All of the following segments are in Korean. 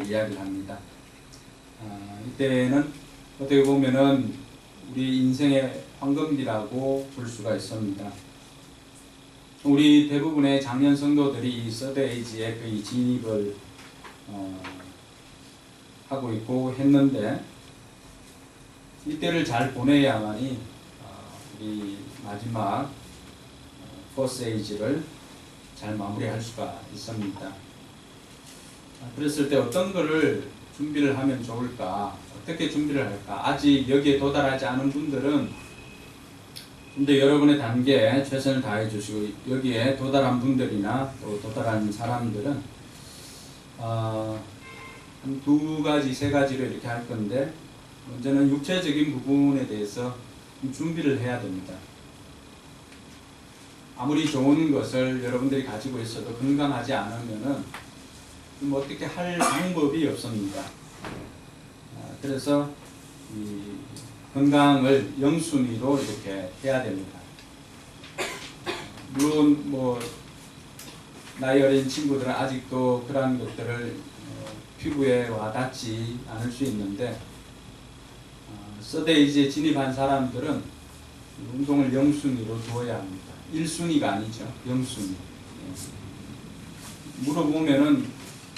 이야기를 합니다. 이때는 어떻게 보면은 우리 인생의 황금기라고 볼 수가 있습니다. 우리 대부분의 장년 성도들이 이 서드 에이지에 거의 진입을 하고 있고 했는데, 이때를 잘 보내야만이 우리 마지막 포스 에이지를 잘 마무리할 수가 있습니다. 그랬을 때 어떤 거를 준비를 하면 좋을까? 어떻게 준비를 할까? 아직 여기에 도달하지 않은 분들은 좀 더 여러분의 단계에 최선을 다해 주시고, 여기에 도달한 분들이나 또 도달한 사람들은 한 2가지, 3가지로 이렇게 할 건데, 먼저는 육체적인 부분에 대해서 준비를 해야 됩니다. 아무리 좋은 것을 여러분들이 가지고 있어도 건강하지 않으면은 어떻게 할 방법이 없습니다. 그래서 이 건강을 영순위로 이렇게 해야 됩니다. 물론 나이 어린 친구들은 아직도 그러한 것들을 피부에 와닿지 않을 수 있는데, 서드 에이지에 진입한 사람들은 운동을 영순위로 두어야 합니다. 1순위가 아니죠. 영순위. 물어보면은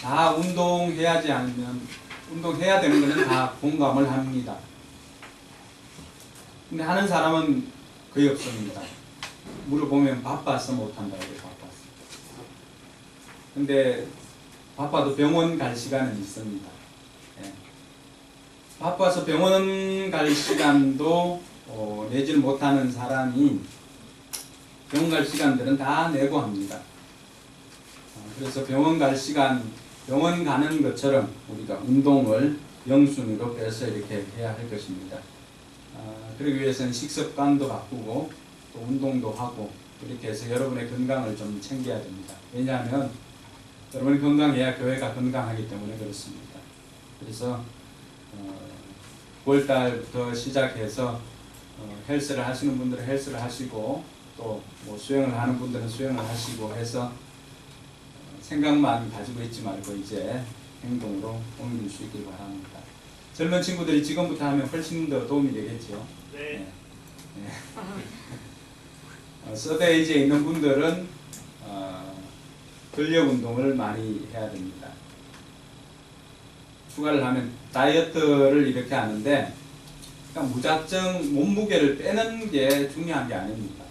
다 운동해야지 않으면, 운동해야 되는 것은 다 공감을 합니다. 근데 하는 사람은 거의 없습니다. 물어보면 바빠서 못한다고 해요. 바빠서. 근데 바빠도 병원 갈 시간은 있습니다. 예. 바빠서 병원 갈 시간도 내지를 못하는 사람이 병원 갈 시간들은 다 내고 합니다. 그래서 병원 갈 시간, 병원 가는 것처럼 우리가 운동을 영순위로 빼서 이렇게 해야 할 것입니다. 그러기 위해서는 식습관도 바꾸고 또 운동도 하고, 이렇게 해서 여러분의 건강을 좀 챙겨야 됩니다. 왜냐하면 여러분이 건강해야 교회가 건강하기 때문에 그렇습니다. 그래서 9월달부터 시작해서 헬스를 하시는 분들은 헬스를 하시고, 또 수영을 하는 분들은 수영을 하시고 해서 생각만 가지고 있지 말고 이제 행동으로 옮길 수 있길 바랍니다. 젊은 친구들이 지금부터 하면 훨씬 더 도움이 되겠죠. 네. 서드 에이지에 있는 분들은 근력 운동을 많이 해야 됩니다. 추가를 하면 다이어트를 이렇게 하는데, 그러니까 무작정 몸무게를 빼는 게 중요한 게 아닙니다.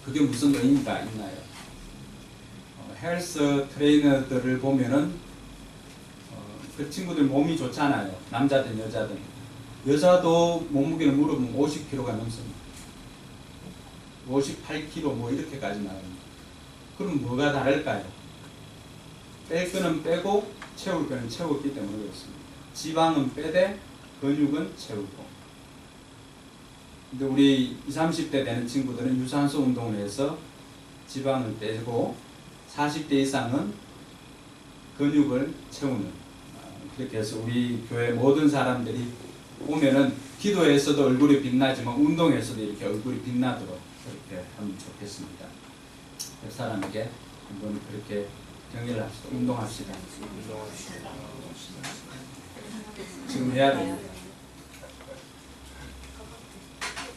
그게 무슨 의미가 있나요? 헬스 트레이너들을 보면은 그 친구들 몸이 좋잖아요. 남자든 여자든. 여자도 몸무게를 물어보면 50kg가 넘습니다. 58kg 이렇게까지 나옵니다. 그럼 뭐가 다를까요? 뺄 거는 빼고 채울 거는 채웠기 때문에 그렇습니다. 지방은 빼되 근육은 채우고. 근데 우리 20, 30대 되는 친구들은 유산소 운동을 해서 지방을 빼고 40대 이상은 근육을 채우는, 그렇게 해서 우리 교회 모든 사람들이 보면은 기도에서도 얼굴이 빛나지만 운동에서도 이렇게 얼굴이 빛나도록 그렇게 하면 좋겠습니다. 그 사람에게 한번 그렇게 격려를 합시다. 운동합시다. 지금 해야 됩니다.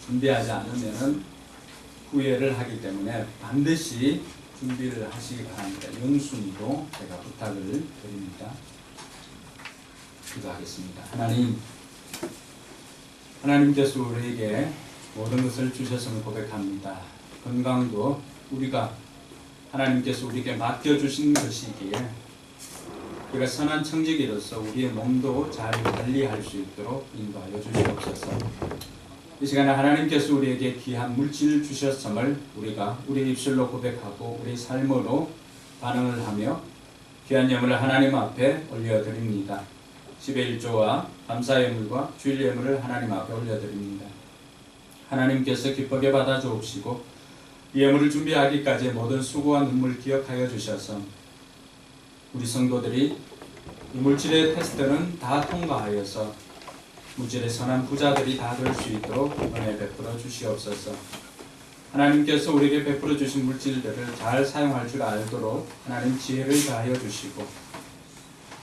준비하지 않으면은 후회를 하기 때문에 반드시 준비를 하시기 바랍니다. 영순위로 제가 부탁을 드립니다. 기도하겠습니다. 하나님께서 우리에게 모든 것을 주셨음을 고백합니다. 건강도 하나님께서 우리에게 맡겨주신 것이기에 우리가 선한 청지기로서 우리의 몸도 잘 관리할 수 있도록 인도하여 주시옵소서. 이 시간에 하나님께서 우리에게 귀한 물질을 주셨음을 우리가 우리 입술로 고백하고 우리 삶으로 반응을 하며 귀한 예물을 하나님 앞에 올려드립니다. 10의 1조와 감사 예물과 주일 예물을 하나님 앞에 올려드립니다. 하나님께서 기쁘게 받아 주옵시고 이 예물을 준비하기까지의 모든 수고와 눈물 기억하여 주셔서 우리 성도들이 이 물질의 테스트는 다 통과하여서 물질의 선한 부자들이 다 될 수 있도록 은혜 베풀어 주시옵소서. 하나님께서 우리에게 베풀어 주신 물질들을 잘 사용할 줄 알도록 하나님 지혜를 다하여 주시고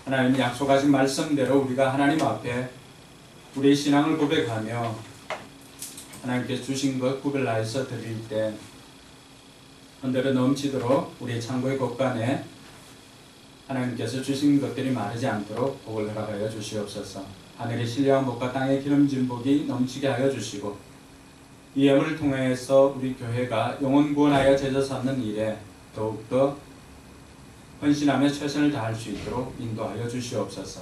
하나님이 약속하신 말씀대로 우리가 하나님 앞에 우리의 신앙을 고백하며 하나님께 주신 것 구별하여서 드릴 때 헌대로 넘치도록 우리의 창고의 곳간에 하나님께서 주신 것들이 마르지 않도록 복을 허락하여 주시옵소서. 하늘의 신령한 복과 땅의 기름진 복이 넘치게 하여 주시고 이 예물을 통해서 우리 교회가 영혼 구원하여 제자 삼는 일에 더욱더 헌신하며 최선을 다할 수 있도록 인도하여 주시옵소서.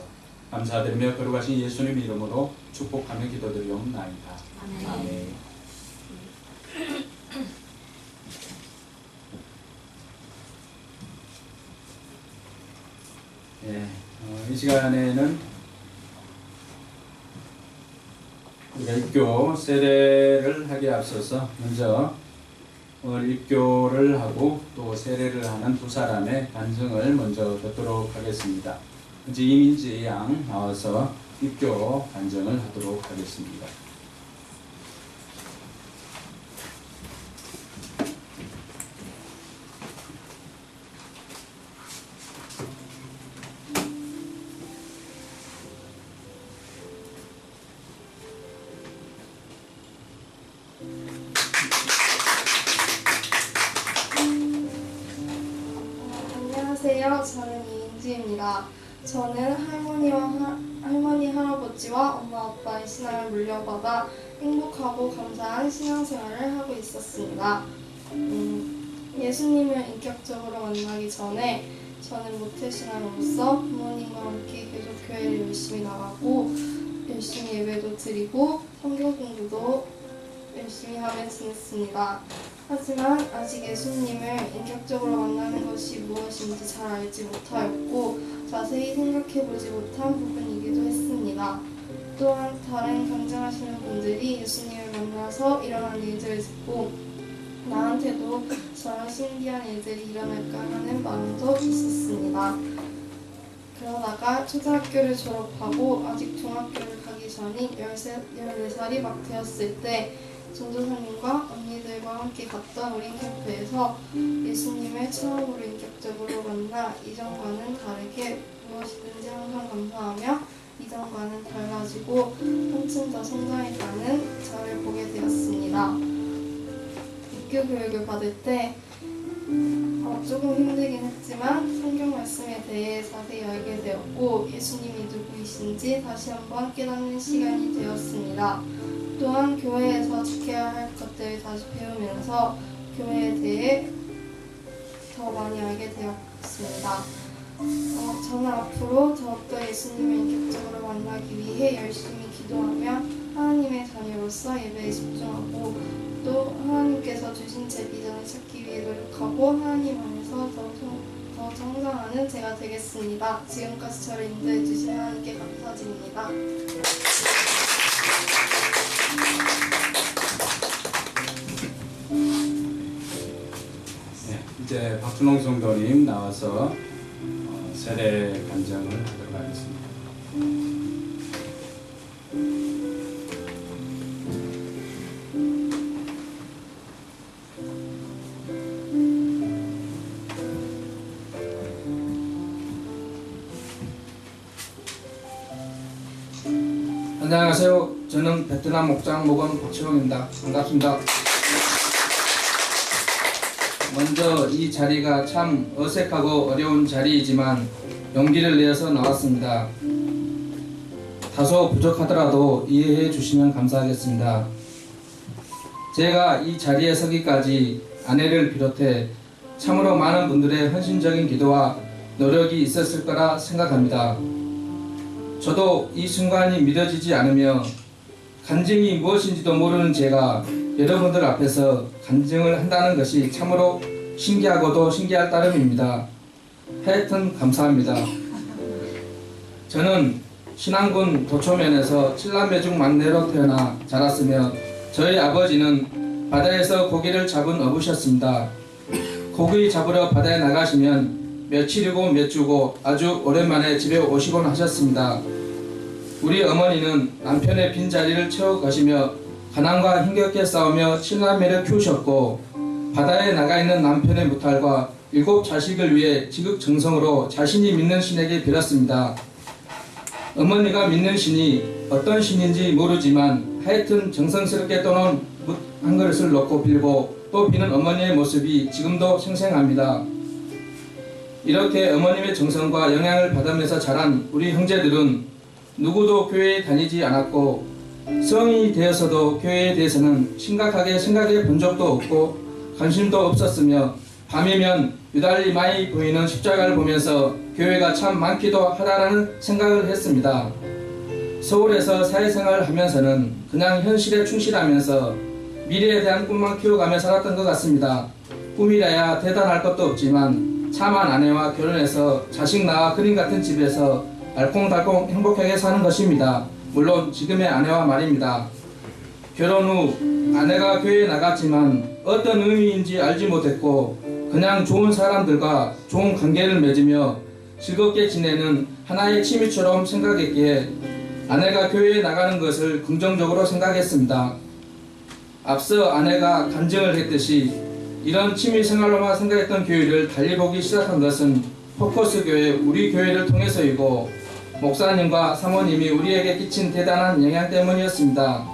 감사드리며 거룩하신 예수님 이름으로 축복하며 기도드리옵나이다. 아멘. 이 시간에는 우리가 입교 세례를 하기에 앞서서 먼저 오늘 입교를 하고 또 세례를 하는 두 사람의 간증을 먼저 듣도록 하겠습니다. 먼저 이민지 양 나와서 입교 간증을 하도록 하겠습니다. 안녕하세요. 저는 이인지입니다. 저는 할머니, 할아버지와 엄마, 아빠의 신앙을 물려받아 행복하고 감사한 신앙생활을 하고 있었습니다. 예수님을 인격적으로 만나기 전에 저는 모태신앙으로서 부모님과 함께 계속 교회를 열심히 나가고 열심히 예배도 드리고 성경 공부도 열심히 하며 지냈습니다. 하지만 아직 예수님을 인격적으로 만나는 것이 무엇인지 잘 알지 못하였고 자세히 생각해보지 못한 부분이기도 했습니다. 또한 다른 간증하시는 분들이 예수님을 만나서 일어난 일들을 듣고 나한테도 저런 신기한 일들이 일어날까 하는 마음도 있었습니다. 그러다가 초등학교를 졸업하고 아직 중학교를 가기 전인 14살이 막 되었을 때 전도사님과 언니들과 함께 갔던 어린 캠프에서 예수님을 처음으로 인격적으로 만나 이전과는 다르게 무엇이든지 항상 감사하며 이전과는 달라지고 한층 더 성장해가는 저를 보게 되었습니다. 입교 교육을 받을 때 조금 힘들긴 했지만 성경 말씀에 대해 자세히 알게 되었고 예수님이 누구이신지 다시 한번 깨닫는 시간이 되었습니다. 또한 교회에서 지켜야 할 것들을 다시 배우면서 교회에 대해 더 많이 알게 되었습니다. 저는 앞으로 더욱더 예수님을 인격적으로 만나기 위해 열심히 기도하며 하나님의 자녀로서 예배에 집중하고 또 하나님께서 주신 제 비전을 찾기 위해 노력하고 하나님 안에서 더 성장하는 제가 되겠습니다. 지금까지 저를 인도해 주신 하나님께 감사드립니다. 네, 이제 박준홍 성도님 나와서 세례 간증을 하도록 하겠습니다. 안녕하세요. 저는 베트남 목장 목원 박치홍입니다. 반갑습니다. 먼저 이 자리가 참 어색하고 어려운 자리이지만 용기를 내어서 나왔습니다. 다소 부족하더라도 이해해 주시면 감사하겠습니다. 제가 이 자리에 서기까지 아내를 비롯해 참으로 많은 분들의 헌신적인 기도와 노력이 있었을 거라 생각합니다. 저도 이 순간이 믿어지지 않으며 간증이 무엇인지도 모르는 제가 여러분들 앞에서 간증을 한다는 것이 참으로 신기하고도 신기할 따름입니다. 하여튼 감사합니다. 저는 신안군 도초면에서 7남매 중 막내로 태어나 자랐으며 저희 아버지는 바다에서 고기를 잡은 어부셨습니다. 고기 잡으러 바다에 나가시면 며칠이고 몇 주고 아주 오랜만에 집에 오시곤 하셨습니다. 우리 어머니는 남편의 빈자리를 채워가시며 가난과 힘겹게 싸우며 7남매를 키우셨고 바다에 나가 있는 남편의 무탈과 7 자식을 위해 지극정성으로 자신이 믿는 신에게 빌었습니다. 어머니가 믿는 신이 어떤 신인지 모르지만 하여튼 정성스럽게 떠놓은 묵 한 그릇을 놓고 빌고 또 비는 어머니의 모습이 지금도 생생합니다. 이렇게 어머님의 정성과 영향을 받으면서 자란 우리 형제들은 누구도 교회에 다니지 않았고 성인이 되어서도 교회에 대해서는 심각하게 생각해 본 적도 없고 관심도 없었으며 밤이면 유달리 많이 보이는 십자가를 보면서 교회가 참 많기도 하다라는 생각을 했습니다. 서울에서 사회생활을 하면서는 그냥 현실에 충실하면서 미래에 대한 꿈만 키워가며 살았던 것 같습니다. 꿈이라야 대단할 것도 없지만 참한 아내와 결혼해서 자식 낳아 그림 같은 집에서 알콩달콩 행복하게 사는 것입니다. 물론 지금의 아내와 말입니다. 결혼 후 아내가 교회에 나갔지만 어떤 의미인지 알지 못했고 그냥 좋은 사람들과 좋은 관계를 맺으며 즐겁게 지내는 하나의 취미처럼 생각했기에 아내가 교회에 나가는 것을 긍정적으로 생각했습니다. 앞서 아내가 간증을 했듯이 이런 취미생활로만 생각했던 교회를 달리 보기 시작한 것은 포커스 교회 우리 교회를 통해서이고 목사님과 사모님이 우리에게 끼친 대단한 영향 때문이었습니다.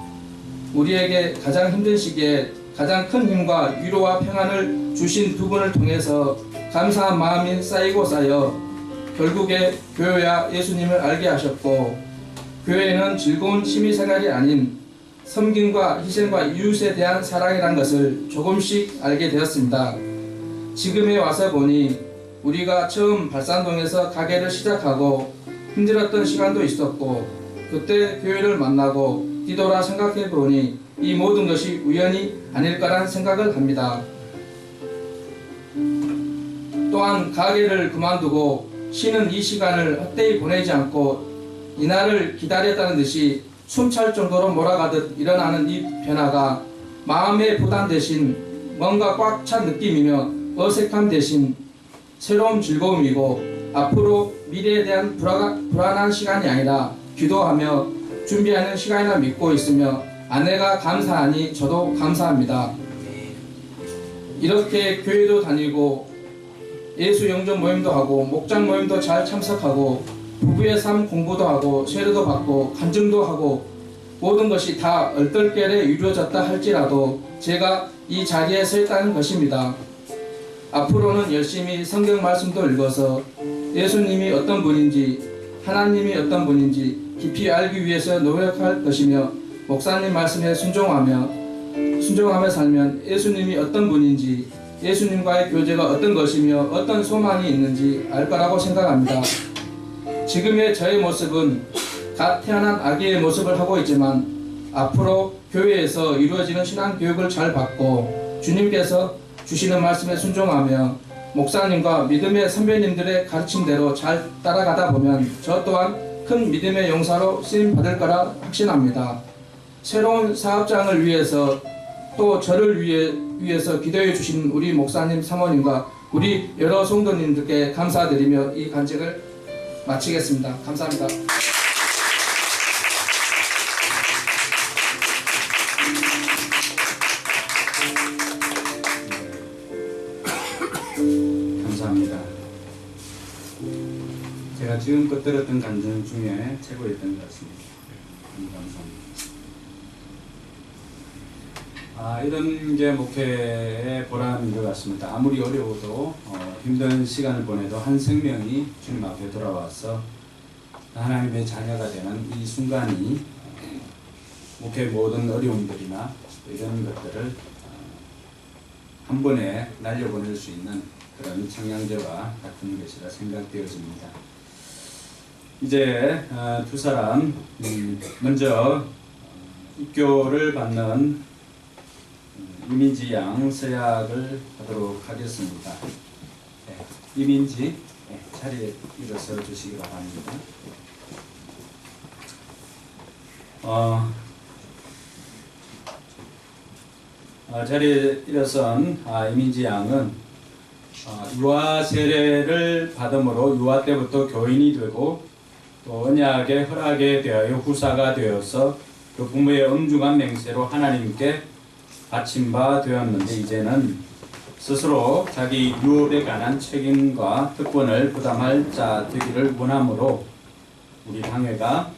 우리에게 가장 힘든 시기에 가장 큰 힘과 위로와 평안을 주신 두 분을 통해서 감사한 마음이 쌓이고 쌓여 결국에 교회와 예수님을 알게 하셨고 교회는 즐거운 취미생활이 아닌 섬김과 희생과 이웃에 대한 사랑이란 것을 조금씩 알게 되었습니다. 지금에 와서 보니 우리가 처음 발산동에서 가게를 시작하고 힘들었던 시간도 있었고 그때 교회를 만나고 뒤돌아 생각해 보니 이 모든 것이 우연이 아닐 거란 생각을 합니다. 또한 가게를 그만두고 쉬는 이 시간을 헛되이 보내지 않고 이날을 기다렸다는 듯이 숨찰 정도로 몰아가듯 일어나는 이 변화가 마음의 부담 대신 뭔가 꽉 찬 느낌이며 어색함 대신 새로운 즐거움이고 앞으로 미래에 대한 불안한 시간이 아니라 기도하며 준비하는 시간이라 믿고 있으며 아내가 감사하니 저도 감사합니다. 이렇게 교회도 다니고 예수 영접 모임도 하고 목장 모임도 잘 참석하고 부부의 삶 공부도 하고 세례도 받고 간증도 하고 모든 것이 다 얼떨결에 이루어졌다 할지라도 제가 이 자리에 서 있다는 것입니다. 앞으로는 열심히 성경 말씀도 읽어서 예수님이 어떤 분인지 하나님이 어떤 분인지 깊이 알기 위해서 노력할 것이며 목사님 말씀에 순종하며 살면 예수님이 어떤 분인지 예수님과의 교제가 어떤 것이며 어떤 소망이 있는지 알 거라고 생각합니다. 지금의 저의 모습은 갓 태어난 아기의 모습을 하고 있지만 앞으로 교회에서 이루어지는 신앙교육을 잘 받고 주님께서 주시는 말씀에 순종하며 목사님과 믿음의 선배님들의 가르침대로 잘 따라가다 보면 저 또한 큰 믿음의 용사로 쓰임받을 거라 확신합니다. 새로운 사업장을 위해서 또 저를 위해서 기도해 주신 우리 목사님 사모님과 우리 여러 성도님들께 감사드리며 이 간증을 마치겠습니다. 감사합니다. 감사합니다. 제가 지금껏 들었던 간증 중에 최고였던 것 같습니다. 감사합니다. 이런 게 목회의 보람인 것 같습니다. 아무리 어려워도 힘든 시간을 보내도 한 생명이 주님 앞에 돌아와서 하나님의 자녀가 되는 이 순간이 목회의 모든 어려움들이나 이런 것들을 한 번에 날려보낼 수 있는 그런 청량제와 같은 것이라 생각되어집니다. 이제 두 사람 먼저 입교를 받는 이민지 양 서약을 하도록 하겠습니다. 네, 이민지 자리에 일어서 주시기 바랍니다. 자리에 일어선 이민지 양은 유아 세례를 받음으로 유아 때부터 교인이 되고 또 언약의 허락에 대하여 후사가 되어서 그 부모의 엄중한 맹세로 하나님께 바친 바 되었는데 이제는 스스로 자기 유업에 관한 책임과 특권을 부담할 자 되기를 원하므로 우리 당회가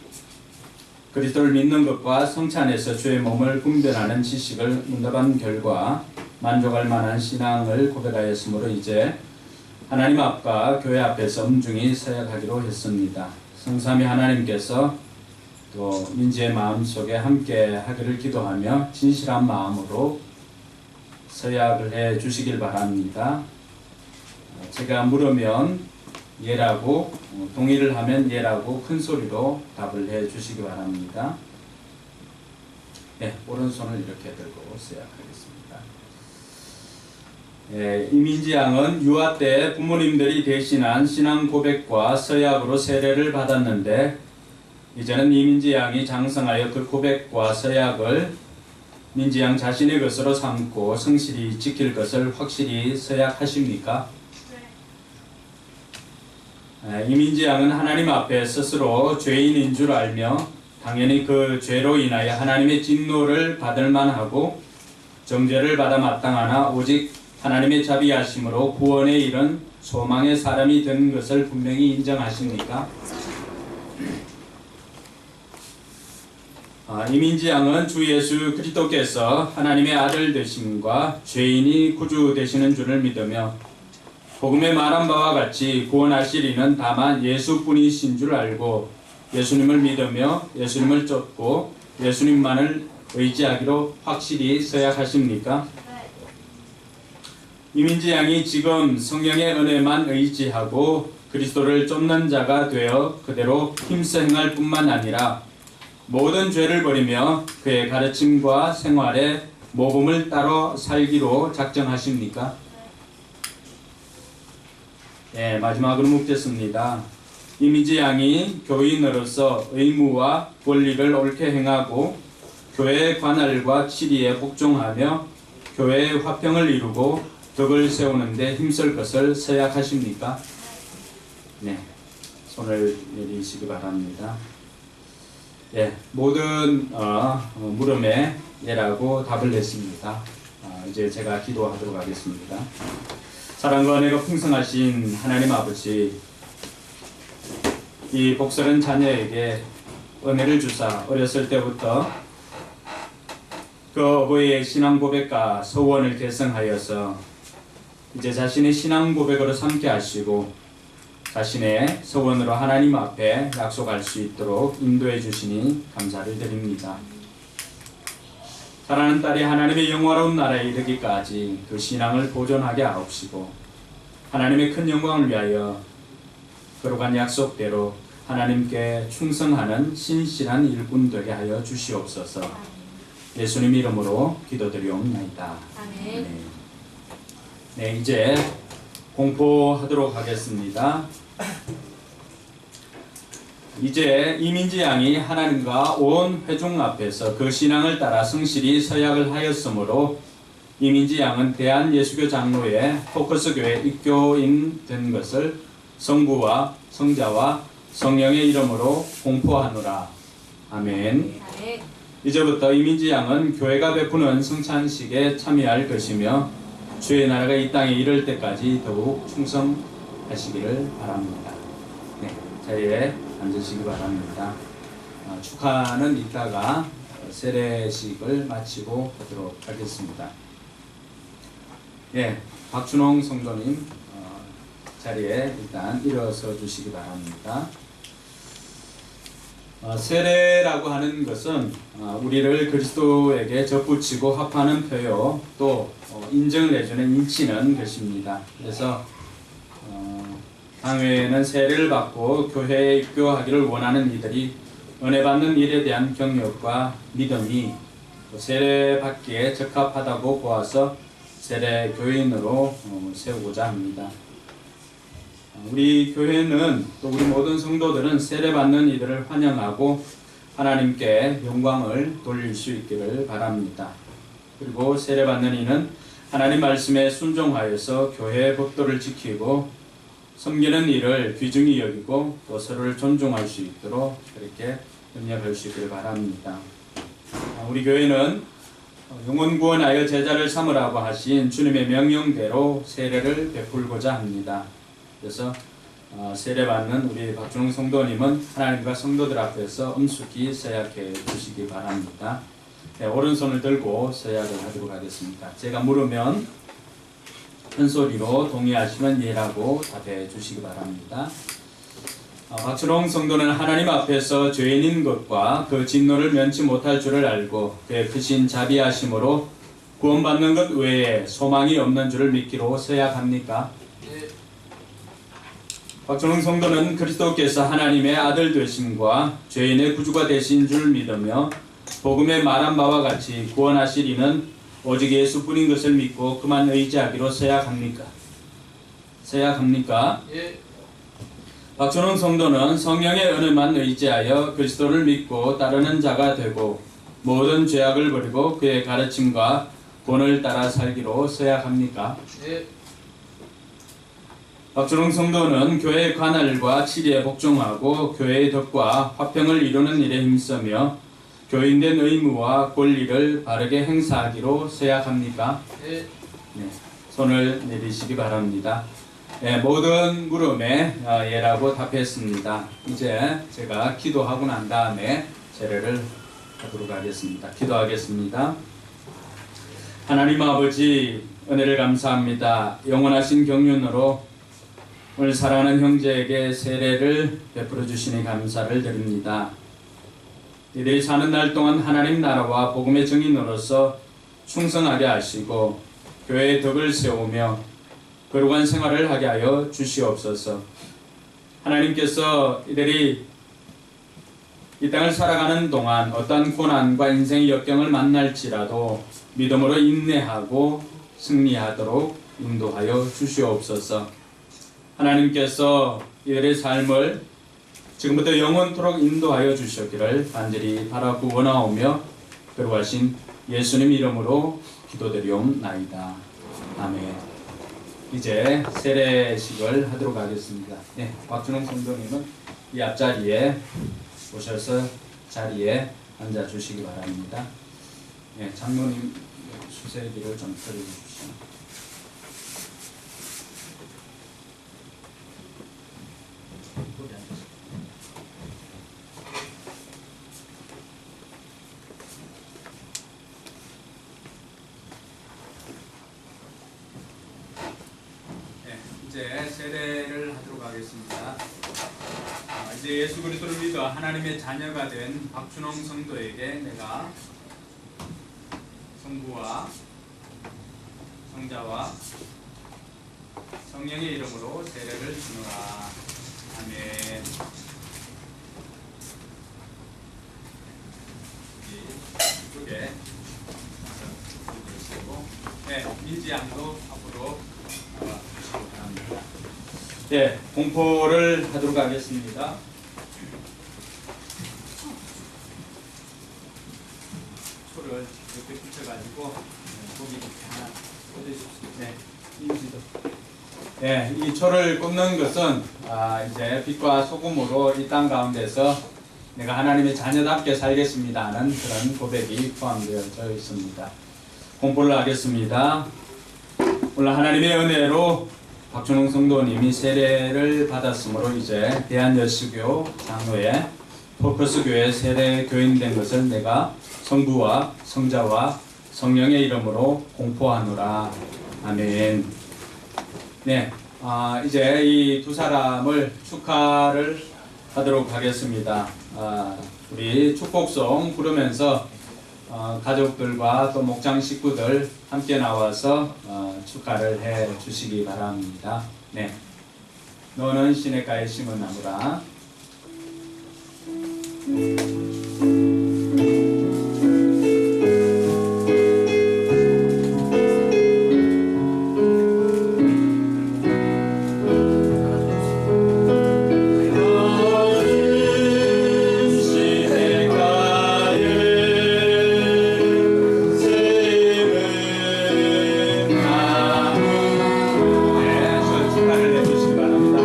그리스도를 믿는 것과 성체 안에서 주의 몸을 분별하는 지식을 문답한 결과 만족할 만한 신앙을 고백하였으므로 이제 하나님 앞과 교회 앞에서 엄중히 서약하기로 했습니다. 성삼위 하나님께서 또 민지의 마음속에 함께 하기를 기도하며 진실한 마음으로 서약을 해 주시길 바랍니다. 제가 물으면 예라고, 동의를 하면 예라고 큰 소리로 답을 해 주시기 바랍니다. 네, 오른손을 이렇게 들고 서약하겠습니다. 이민지 양은 유아 때 부모님들이 대신한 신앙 고백과 서약으로 세례를 받았는데 이제는 이민지 양이 장성하여 그 고백과 서약을 민지 양 자신의 것으로 삼고 성실히 지킬 것을 확실히 서약하십니까? 이민지 양은 하나님 앞에 스스로 죄인인 줄 알며 당연히 그 죄로 인하여 하나님의 진노를 받을 만하고 정죄를 받아 마땅하나 오직 하나님의 자비하심으로 구원에 이른 소망의 사람이 된 것을 분명히 인정하십니까? 이민지 양은 주 예수 그리스도께서 하나님의 아들 되심과 죄인이 구주 되시는 줄을 믿으며 복음에 말한 바와 같이 구원하실 이는 다만 예수뿐이신 줄 알고 예수님을 믿으며 예수님을 쫓고 예수님만을 의지하기로 확실히 서약하십니까? 이민지 양이 지금 성령의 은혜만 의지하고 그리스도를 쫓는 자가 되어 그대로 힘써 행할 뿐만 아니라 모든 죄를 버리며 그의 가르침과 생활에 모범을 따라 살기로 작정하십니까? 네, 마지막으로 묻겠습니다. 이민지 양이 교인으로서 의무와 권리를 옳게 행하고 교회의 관할과 치리에 복종하며 교회의 화평을 이루고 덕을 세우는 데 힘쓸 것을 서약하십니까? 네, 손을 내리시기 바랍니다. 예, 모든 물음에 예라고 답을 냈습니다. 이제 제가 기도하도록 하겠습니다. 사랑과 은혜가 풍성하신 하나님 아버지, 이 복설은 자녀에게 은혜를 주사 어렸을 때부터 그 어버이의 신앙 고백과 소원을 계승하여서 이제 자신의 신앙 고백으로 삼게 하시고 자신의 소원으로 하나님 앞에 약속할 수 있도록 인도해 주시니 감사를 드립니다. 사랑하는 딸이 하나님의 영화로운 나라에 이르기까지 그 신앙을 보존하게 하옵시고 하나님의 큰 영광을 위하여 거룩한 약속대로 하나님께 충성하는 신실한 일꾼 되게 하여 주시옵소서. 예수님 이름으로 기도드리옵나이다. 아멘. 네, 이제 공포하도록 하겠습니다. 이제 이민지 양이 하나님과 온 회중 앞에서 그 신앙을 따라 성실히 서약을 하였으므로 이민지 양은 대한예수교 장로의 포커스교회 입교인 된 것을 성부와 성자와 성령의 이름으로 공포하노라. 아멘. 아멘. 이제부터 이민지 양은 교회가 베푸는 성찬식에 참여할 것이며 주의 나라가 이 땅에 이를 때까지 더욱 충성하시기를 바랍니다. 네, 자리에 앉으시기 바랍니다. 축하는 이따가 세례식을 마치고 하도록 하겠습니다. 예, 박준홍 성도님 자리에 일단 일어서 주시기 바랍니다. 세례라고 하는 것은 우리를 그리스도에게 접붙이고 합하는 표요, 또 인정을 해주는 인치는 것입니다. 그래서 당회에는 세례를 받고 교회에 입교하기를 원하는 이들이 은혜 받는 일에 대한 경력과 믿음이 세례 받기에 적합하다고 보아서 세례 교인으로 세우고자 합니다. 우리 교회는 또 우리 모든 성도들은 세례 받는 이들을 환영하고 하나님께 영광을 돌릴 수 있기를 바랍니다. 그리고 세례 받는 이는 하나님 말씀에 순종하여서 교회의 법도를 지키고 섬기는 일을 귀중히 여기고 또 서로를 존중할 수 있도록 그렇게 협력할 수 있기를 바랍니다. 우리 교회는 영혼 구원하여 제자를 삼으라고 하신 주님의 명령대로 세례를 베풀고자 합니다. 그래서 세례받는 우리 박준홍 성도님은 하나님과 성도들 앞에서 엄숙히 서약해 주시기 바랍니다. 네, 오른손을 들고 서약을 하도록 하겠습니다. 제가 물으면 큰 소리로 동의하시면 예라고 답해 주시기 바랍니다. 박준홍 성도는 하나님 앞에서 죄인인 것과 그 진노를 면치 못할 줄을 알고 그의 크신 자비하심으로 구원받는 것 외에 소망이 없는 줄을 믿기로 서약합니까? 박준홍 성도는 그리스도께서 하나님의 아들 되심과 죄인의 구주가 되신 줄 믿으며 복음에 말한 바와 같이 구원하실 이는 오직 예수뿐인 것을 믿고 그만 의지하기로 서약합니까? 서약합니까? 예. 박준홍 성도는 성령의 은혜만 의지하여 그리스도를 믿고 따르는 자가 되고 모든 죄악을 버리고 그의 가르침과 본을 따라 살기로 서약합니까? 예. 박준홍 성도는 교회의 관할과 치리에 복종하고 교회의 덕과 화평을 이루는 일에 힘쓰며 교인된 의무와 권리를 바르게 행사하기로 서약합니까? 예. 네, 손을 내리시기 바랍니다. 네, 모든 물음에 예라고 답했습니다. 이제 제가 기도하고 난 다음에 세례를 하도록 하겠습니다. 기도하겠습니다. 하나님 아버지, 은혜를 감사합니다. 영원하신 경륜으로 오늘 사랑하는 형제에게 세례를 베풀어 주시니 감사를 드립니다. 이들이 사는 날 동안 하나님 나라와 복음의 증인으로서 충성하게 하시고 교회의 덕을 세우며 거룩한 생활을 하게 하여 주시옵소서. 하나님께서 이들이 이 땅을 살아가는 동안 어떠한 고난과 인생의 역경을 만날지라도 믿음으로 인내하고 승리하도록 인도하여 주시옵소서. 하나님께서 이들의 삶을 지금부터 영원토록 인도하여 주시기를 간절히 바라고 원하오며 거룩하신 예수님 이름으로 기도드리옵나이다. 아멘. 이제 세례식을 하도록 하겠습니다. 네, 박준홍 성도님은 이 앞자리에 오셔서 자리에 앉아 주시기 바랍니다. 네, 장로님 수세기를 좀 펴주십시오. 이제 세례를 하도록 하겠습니다. 이제 예수 그리스도를 믿어 하나님의 자녀가 된 박준홍 성도에게 내가 성부와 성자와 성령의 이름으로 세례를 주노라. 아멘. 이쪽에 계시고, 네, 민지 양도 앞으로 나와주시기 바랍니다. 네, 공포를 하도록 하겠습니다. 초를 이렇게 붙여가지고 거기 이렇게 하나 꽂으십시오. 네, 민지도. 네, 이 초를 꽂는 것은 이제 빛과 소금으로 이 땅 가운데서 내가 하나님의 자녀답게 살겠습니다 하는 그런 고백이 포함되어 있습니다. 공포를 하겠습니다. 오늘 하나님의 은혜로 박준홍 성도님이 세례를 받았으므로 이제 대한여수교 장로의 포커스교회 세례 교인된 것을 내가 성부와 성자와 성령의 이름으로 공포하노라. 아멘. 네, 이제 이 두 사람을 축하를 하도록 하겠습니다. 우리 축복송 부르면서 가족들과 또 목장 식구들 함께 나와서 축하를 해 주시기 바랍니다. 네, 너는 시냇가에 심은 나무라. 네, 축하를 해주시기 바랍니다.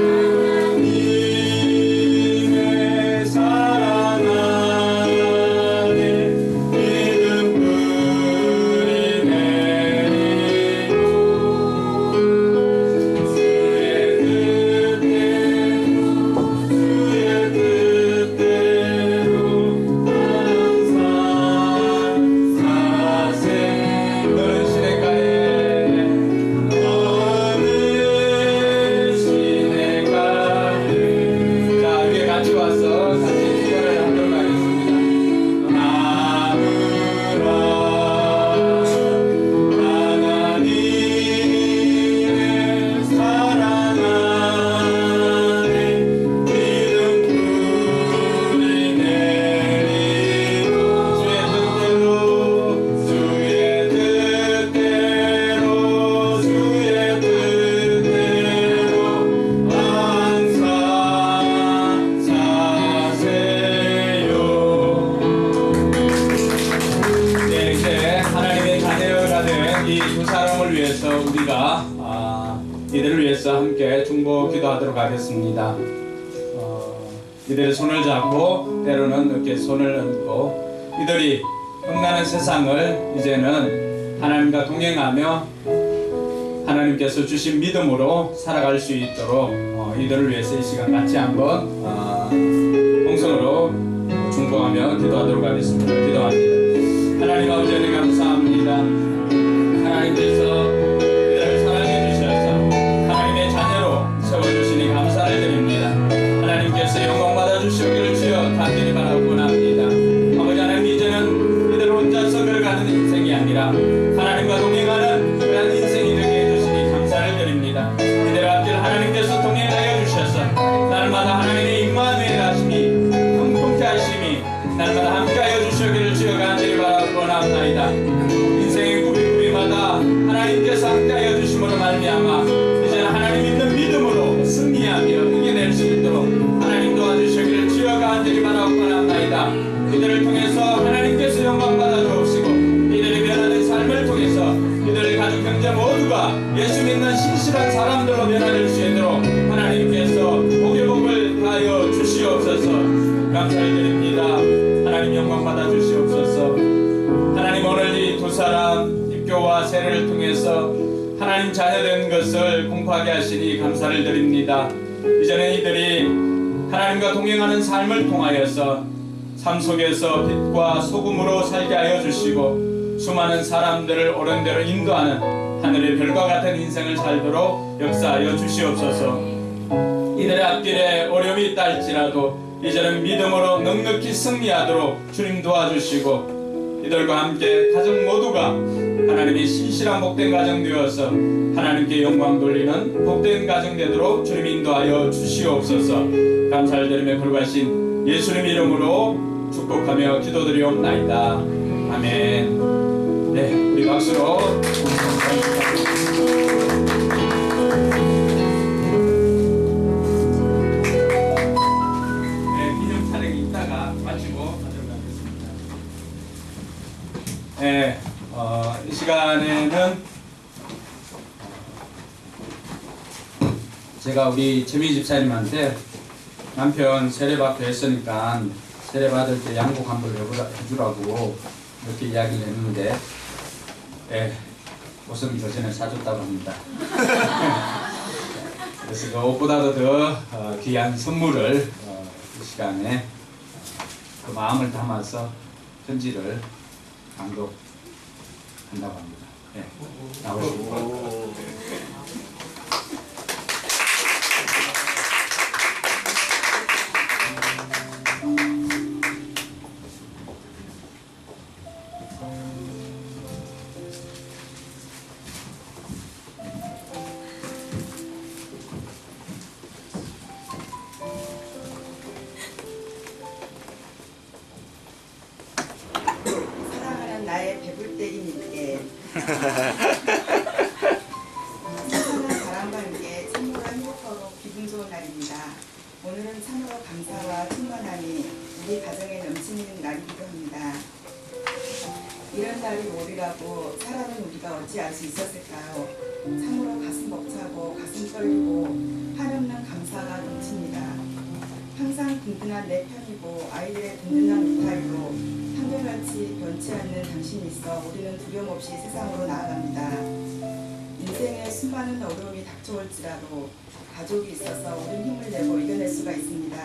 붙들고 기도하도록 하겠습니다. 이들의 손을 잡고 때로는 어깨에 손을 얹고 이들이 흥나는 세상을 이제는 하나님과 동행하며 하나님께서 주신 믿음으로 살아갈 수 있도록 이들을 위해서 이 시간 같이 한번 동성으로 중보하며 기도하도록 하겠습니다. 기도합니다. 하나님 아버지 은혜 감사합니다. 하나님께서 이들을 사랑해 주셔서 하나님의 자녀로 세워주시니 감사를 드립니다. 하나님께서 영광 받아주시기를 주여 간절히 바라고 원합니다. 아버지 하나님 이제는 이들 혼자서 걸어가는 인생이 아니라 하나님과 동행하는 그런 인생이 되게 해주시니 감사를 드립니다. 이들 앞길 하나님께서 동행하여 주셔서 날마다 하나님의 임마누엘 하심이 통통케 하심이 날마다 함께하여 주시기를 주여 간절히 바라고 원합니다. 인생의 구비구비마다 하나님께서 함께하여 주심으로 말미암아 이제는 하나님 있는 믿음으로 승리하며 이겨낼 수 있도록 하나님 도와주시기를 주여 간절히 바라고 원합니다. 이들을 통해서 하나님께서 영광 받아 주옵시고 이들의 변화된 삶을 통해서 이들의 가족 형제 모두가 예수 믿는 신실한 사람들로 변화될 수 있도록 하나님께서 복의 복을 하여 주시옵소서. 감사를 드립니다. 하나님 영광 받아 주시옵소서. 하나님 오늘 이 두 사람 입교와 세례를 통해서 하나님 자녀된 것을 공포하게 하시니 감사를 드립니다. 이제는 이들이 하나님과 동행하는 삶을 통하여서 삶 속에서 빛과 소금으로 살게 하여 주시고 수많은 사람들을 옳은 대로 인도하는 하늘의 별과 같은 인생을 살도록 역사하여 주시옵소서. 이들의 앞길에 어려움이 있다 할지라도 이제는 믿음으로 넉넉히 승리하도록 주님 도와주시고 이들과 함께 가정 모두가 하나님의 신실한 복된 가정 되어서 하나님께 영광 돌리는 복된 가정 되도록 주님 인도하여 주시옵소서. 감사를 드리며 걸어가신 예수님 이름으로 축복하며 기도드리옵나이다. 아멘. 네, 우리 박수로 기념 촬영이 있다가 마치고 하도록 하겠습니다. 네, 이 시간에는 제가 우리 재미 집사님한테 남편 세례받고 했으니까 세례받을 때 양복 한벌 해주라고 이렇게 이야기를 했는데 옷은 그 전에 사줬다고 합니다. 그래서 그 옷보다도 더 귀한 선물을 이 시간에 그 마음을 담아서 편지를 강독한다고 합니다. 나오시고 나의 배불때기님께 선선한 바람과 함께 참으로 행복하고 기분 좋은 날입니다. 오늘은 참으로 감사와 충만함이 우리 가정에 넘치는 날이기도 합니다. 이런 날이 오리라고 살아는 우리가 어찌 알 수 있었을까요? 참으로 가슴 벅차고 가슴 떨리고 한없는 감사가 넘칩니다. 항상 든든한 내 편이고 아이들의 든든한 울타리로 한결같이 변치 않는 당신이 있어 우리는 두려움 없이 세상으로 나아갑니다. 인생에 수많은 어려움이 닥쳐올지라도 가족이 있어서 우린 힘을 내고 이겨낼 수가 있습니다.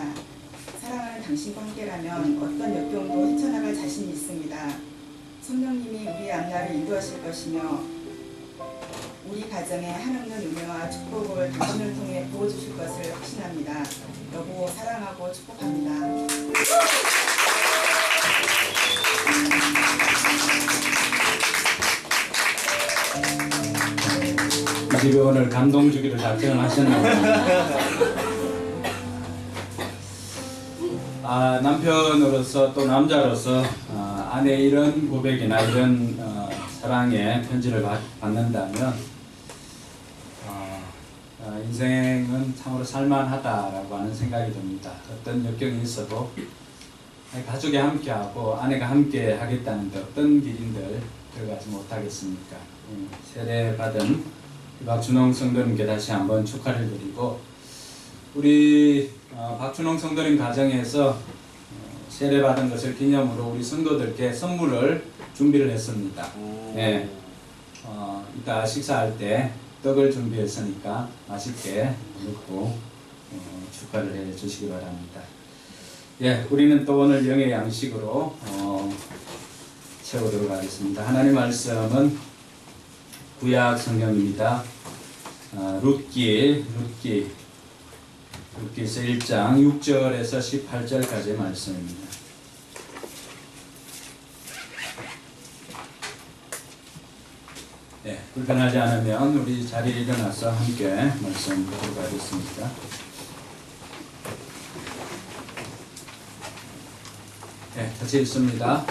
사랑하는 당신과 함께라면 어떤 역경도 헤쳐나갈 자신이 있습니다. 성령님이 우리의 앞날을 인도하실 것이며 우리 가정에 한없는 은혜와 축복을 당신을 통해 부어주실 것을 확신합니다. 여보 사랑하고 축복합니다. 이 집에 오늘 감동 주기로 작정을 하셨나봐요. 남편으로서 또 남자로서 아내의 이런 고백이나 이런 사랑의 편지를 받는다면 인생은 참으로 살만하다라고 하는 생각이 듭니다. 어떤 역경이 있어도 가족이 함께하고 아내가 함께 하겠다는데 어떤 길인들 들어가지 못하겠습니까? 세례받은 박준홍 성도님께 다시 한번 축하를 드리고 우리 박준홍 성도님 가정에서 세례받은 것을 기념으로 우리 성도들께 선물을 준비를 했습니다. 예. 이따 식사할 때 떡을 준비했으니까 맛있게 먹고 축하를 해 주시기 바랍니다. 예, 우리는 또 오늘 영의 양식으로 채우도록 하겠습니다. 하나님 말씀은 구약 성경입니다. 룻기서 1장 6절에서 18절까지의 말씀입니다. 네, 불편하지 않으면 우리 자리에 일어나서 함께 말씀 보도록 하겠습니다. 네, 같이 읽습니다.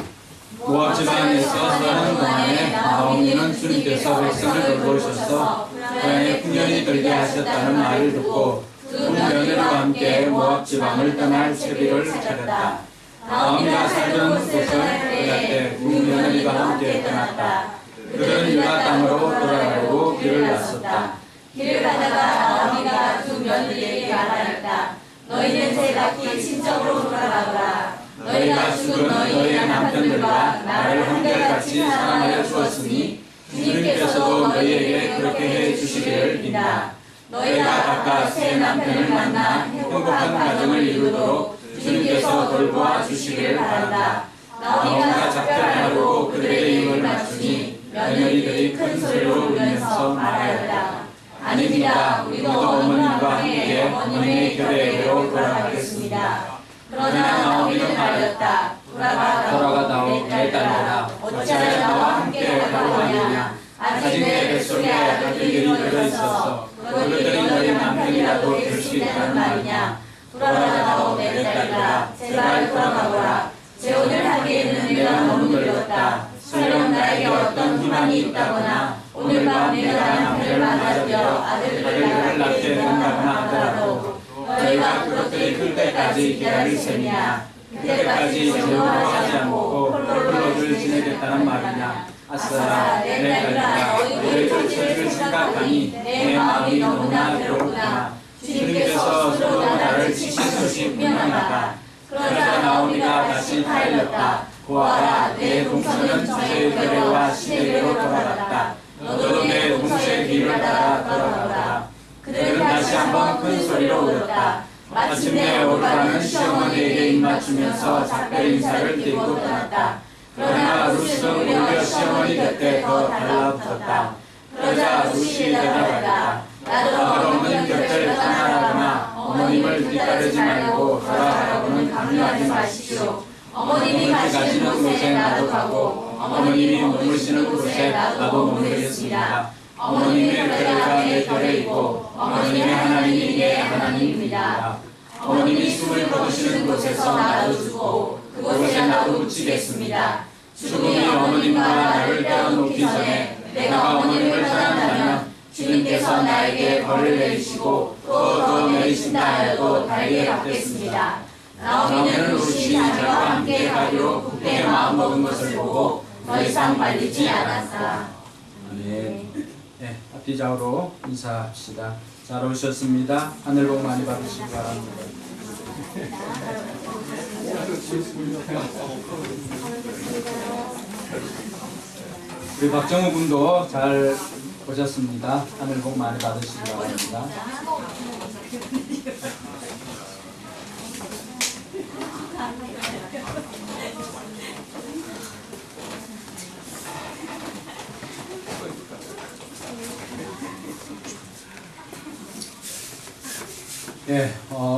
모압 지방에서 사는 동안에 나오미는 주님께서 백성을 돌보셔서 고향에 풍년이 들게 하셨다는 말을 듣고 두 며느리와 함께 모압 지방을 떠날 채비를 차렸다. 나오미가 살던 곳을 떠날 때 두 며느리가 함께 떠났다. 그들은 유다 땅으로 돌아가려고 길을 났었다. 길을 가다가 나오미가 두 며느리에게 말하였다. 너희는 제각기 친정으로 돌아가거라. 너희가 죽은 너희의 남편들과 나를 한결같이 사랑하여 주었으니 주님께서도 너희에게 그렇게 해 주시기를 빈다. 너희가 각각 새 남편을 만나 행복한 가정을 이루도록 주님께서 돌보아 주시기를 바란다. 나오미가 작별하고 그들에게 입을 맞추니 며느리들이 큰 소리로 울면서 말하였다. 아닙니다. 우리도 어머님과 함께 어머님의 곁에로 돌아가겠습니다. 그러나 나오미는 말했다. 돌아가 내 딸아, 어찌하여 나와 함께 가려고 하냐. 아직 내 뱃속에 아들들이 들어있어서 그들이 너희 남편이라도 될 수 있다는 말이냐. 돌아가 내 딸아, 제발 돌아가거라. 재혼을 하기에는 내가 너무 늙었다. 설령 나에게 어떤 희망이 있다거나 오늘 밤 내가 남편을 만나며 아들들을 낳게 된다거나 하더라도 너희가 그것들이 클 때까지 기다릴 셈이냐. 그때까지 재혼하지 않고 홀로를 지내겠다는 말이냐. 아싸, 내 딸아, 너희들 처지를 생각하니 내 마음이 너무나 괴롭구나. 주님께서 스스로 나를 치신 것이 분명하다. 그러자 나오미가 다시 타일렀다. 보아라, 내 동서는 저의 결례와 시대로 돌아갔다. 너도 내 동서의 길을 따라 돌아가라. 그들은 다시 한번 큰 소리로 울었다. 마침내 올바는 시어머니에게 입맞추면서 작별 인사를 드리고 떠났다. 그러나 룻은 오히려 시어머니 곁에 더 달라붙었다. 그러자 룻이 대답했다. 나도 어머님 곁을 떠나라거나 어머님을 뒤따르지 말고 돌아가라고는 강요하지 마십시오. 어머님이 가시는 곳에 나도 가고 어머님이 머무시는 곳에 나도 머무르겠습니다. 어머님의 곁에가 내 곁이고 어머님의 하나님이 내 하나님입니다. 어머님이 숨을 거두시는 곳에서 나도 죽고 그곳에 나도 묻히겠습니다. 죽음이 어머님과 나를 떼어놓기 전에 내가 어머님을 떠난다면 주님께서 나에게 벌을 내리시고 또 더 내리신다 하여도 달게 갚겠습니다. 나오미는 룻이 자기와 함께 가기로 굳게 마음먹은 것을 보고 더 이상 말리지 않았다. 네. 네, 앞뒤 좌우로 인사합시다. 잘 오셨습니다. 하늘 복 많이 받으시기 바랍니다. 우리 박정우 군도 잘 오셨습니다. 하늘 복 많이 받으시기 바랍니다. 네,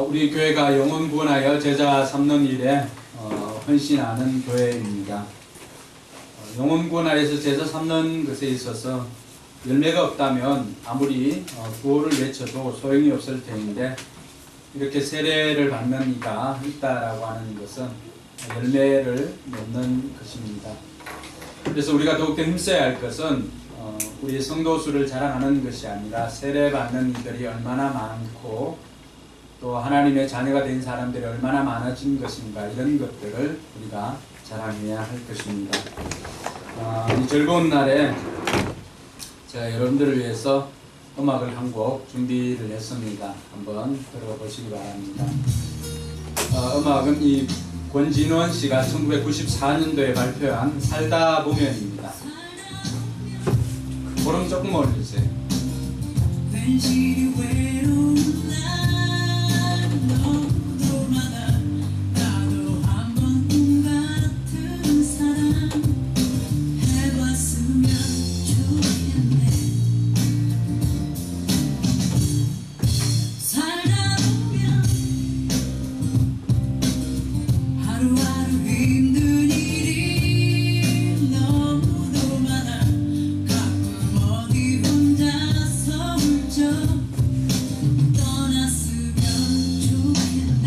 우리 교회가 영혼 구원하여 제자 삼는 일에 헌신하는 교회입니다. 영혼 구원하여서 제자 삼는 것에 있어서 열매가 없다면 아무리 구호를 외쳐도 소용이 없을 텐데 이렇게 세례를 받는 이가 있다라고 하는 것은 열매를 맺는 것입니다. 그래서 우리가 더욱더 힘써야 할 것은 우리 성도 수를 자랑하는 것이 아니라 세례 받는 이들이 얼마나 많고 또 하나님의 자녀가 된 사람들이 얼마나 많아진 것인가 이런 것들을 우리가 자랑해야 할 것입니다. 이 즐거운 날에 제가 여러분들을 위해서 음악을 한 곡 준비를 했습니다. 한번 들어보시기 바랍니다. 음악은 이 권진원 씨가 1994년도에 발표한 살다 보면입니다. 볼륨 조금 올려주세요. 왠지 외로운 날 너무도 많아. 나도 한번 꿈 같은 사랑 해봤으면 좋겠네. 살다 보면 하루하루 힘든 일이 너무도 많아. 가끔 어디 혼자서 훌쩍 떠났으면 좋겠네.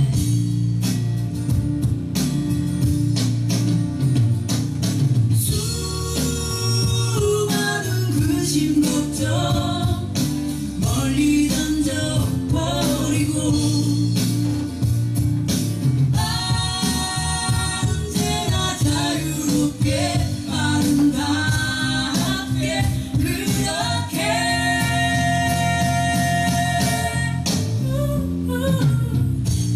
수많은 근심 걱정 멀리 던져버리고 언제나 자유롭게 아름답게 그렇게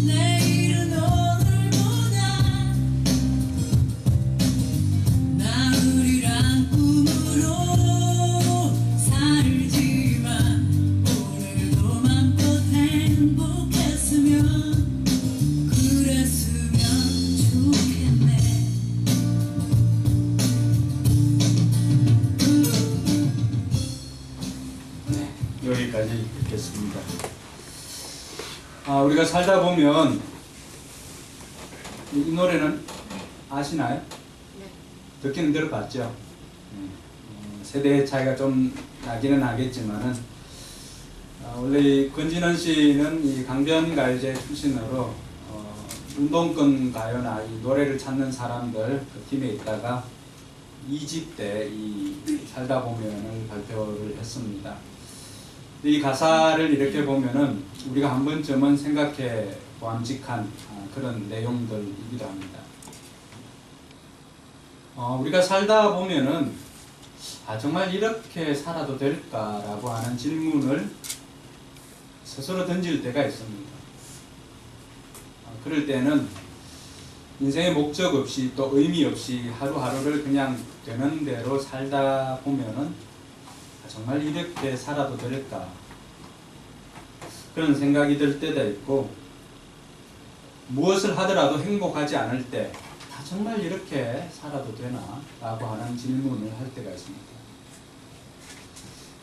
내일은 오늘보다 나으리란 꿈으로 살지만 오늘도 맘껏 행복했으면 그랬으면 좋겠네. 여기까지 듣겠습니다. 우리가 살다 보면 이 노래는 아시나요? 듣기는 들어봤죠? 세대의 차이가 좀 나기는 나겠지만은 원래 이 권진원 씨는 이 강변가요제 출신으로 운동권 가요나 이 노래를 찾는 사람들 그 팀에 있다가 2집 때 이 살다 보면을 발표를 했습니다. 이 가사를 이렇게 보면은 우리가 한 번쯤은 생각해 보암직한 그런 내용들이기도 합니다. 우리가 살다 보면은 정말 이렇게 살아도 될까라고 하는 질문을 스스로 던질 때가 있습니다. 그럴 때는 인생의 목적 없이 또 의미 없이 하루하루를 그냥 되는 대로 살다 보면은 정말 이렇게 살아도 될까 그런 생각이 들 때도 있고, 무엇을 하더라도 행복하지 않을 때 정말 이렇게 살아도 되나 라고 하는 질문을 할 때가 있습니다.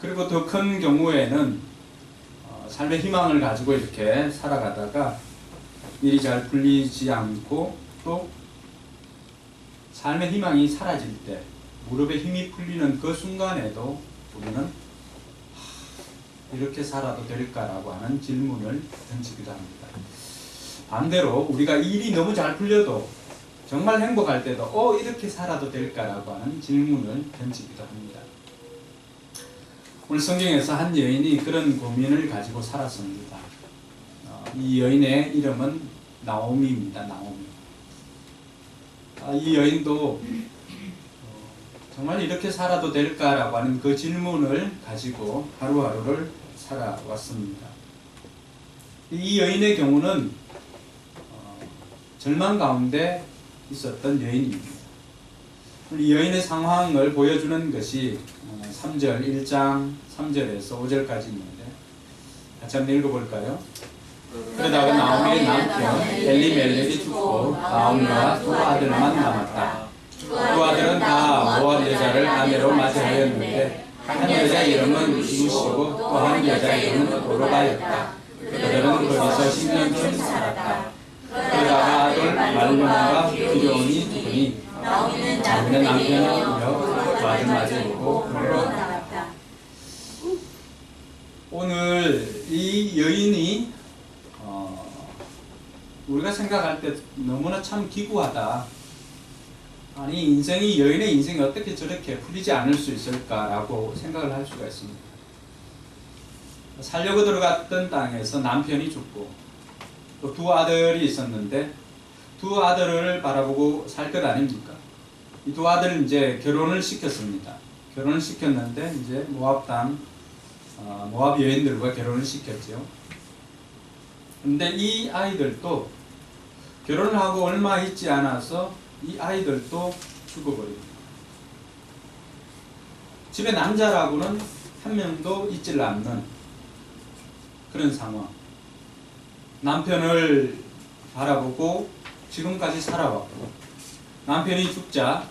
그리고 더 큰 경우에는 삶의 희망을 가지고 이렇게 살아가다가 일이 잘 풀리지 않고 또 삶의 희망이 사라질 때, 무릎에 힘이 풀리는 그 순간에도 우리는 이렇게 살아도 될까라고 하는 질문을 던지기도 합니다. 반대로 우리가 일이 너무 잘 풀려도 정말 행복할 때도 이렇게 살아도 될까라고 하는 질문을 던지기도 합니다. 오늘 성경에서 한 여인이 그런 고민을 가지고 살았습니다. 이 여인의 이름은 나오미입니다. 나오미. 이 여인도 정말 이렇게 살아도 될까라고 하는 그 질문을 가지고 하루하루를 살아왔습니다. 이 여인의 경우는 절망 가운데 있었던 여인입니다. 이 여인의 상황을 보여주는 것이 3절 1장 3절에서 5절까지 있는데 같이 한번 읽어볼까요? 그러다가 나오미의 남편 엘리멜렉이 죽고 나오미와 두 아들만 남았다. 두 아들은 다 모압 여자를 아내로 맞이하였는데 한 여자 이름은 이웃이고 또 한 여자 이름은 오르바였다. 그들은 거기서 10년쯤 살았다. 그러다가 아들 말론과 기려온이 죽으니 나오미는 남편이 울어 두 아들 맞이하고 불러나갔다. 오늘 이 여인이 우리가 생각할 때 너무나 참 기구하다. 아니 인생이 여인의 인생이 어떻게 저렇게 풀리지 않을 수 있을까라고 생각을 할 수가 있습니다. 살려고 들어갔던 땅에서 남편이 죽고 또 두 아들이 있었는데 두 아들을 바라보고 살 것 아닙니까? 이 두 아들은 이제 결혼을 시켰습니다. 결혼을 시켰는데 이제 모압 땅 모압 여인들과 결혼을 시켰죠. 근데 이 아이들도 결혼을 하고 얼마 있지 않아서 이 아이들도 죽어버립니다. 집에 남자라고는 한 명도 있질 않는 그런 상황. 남편을 바라보고 지금까지 살아왔고, 남편이 죽자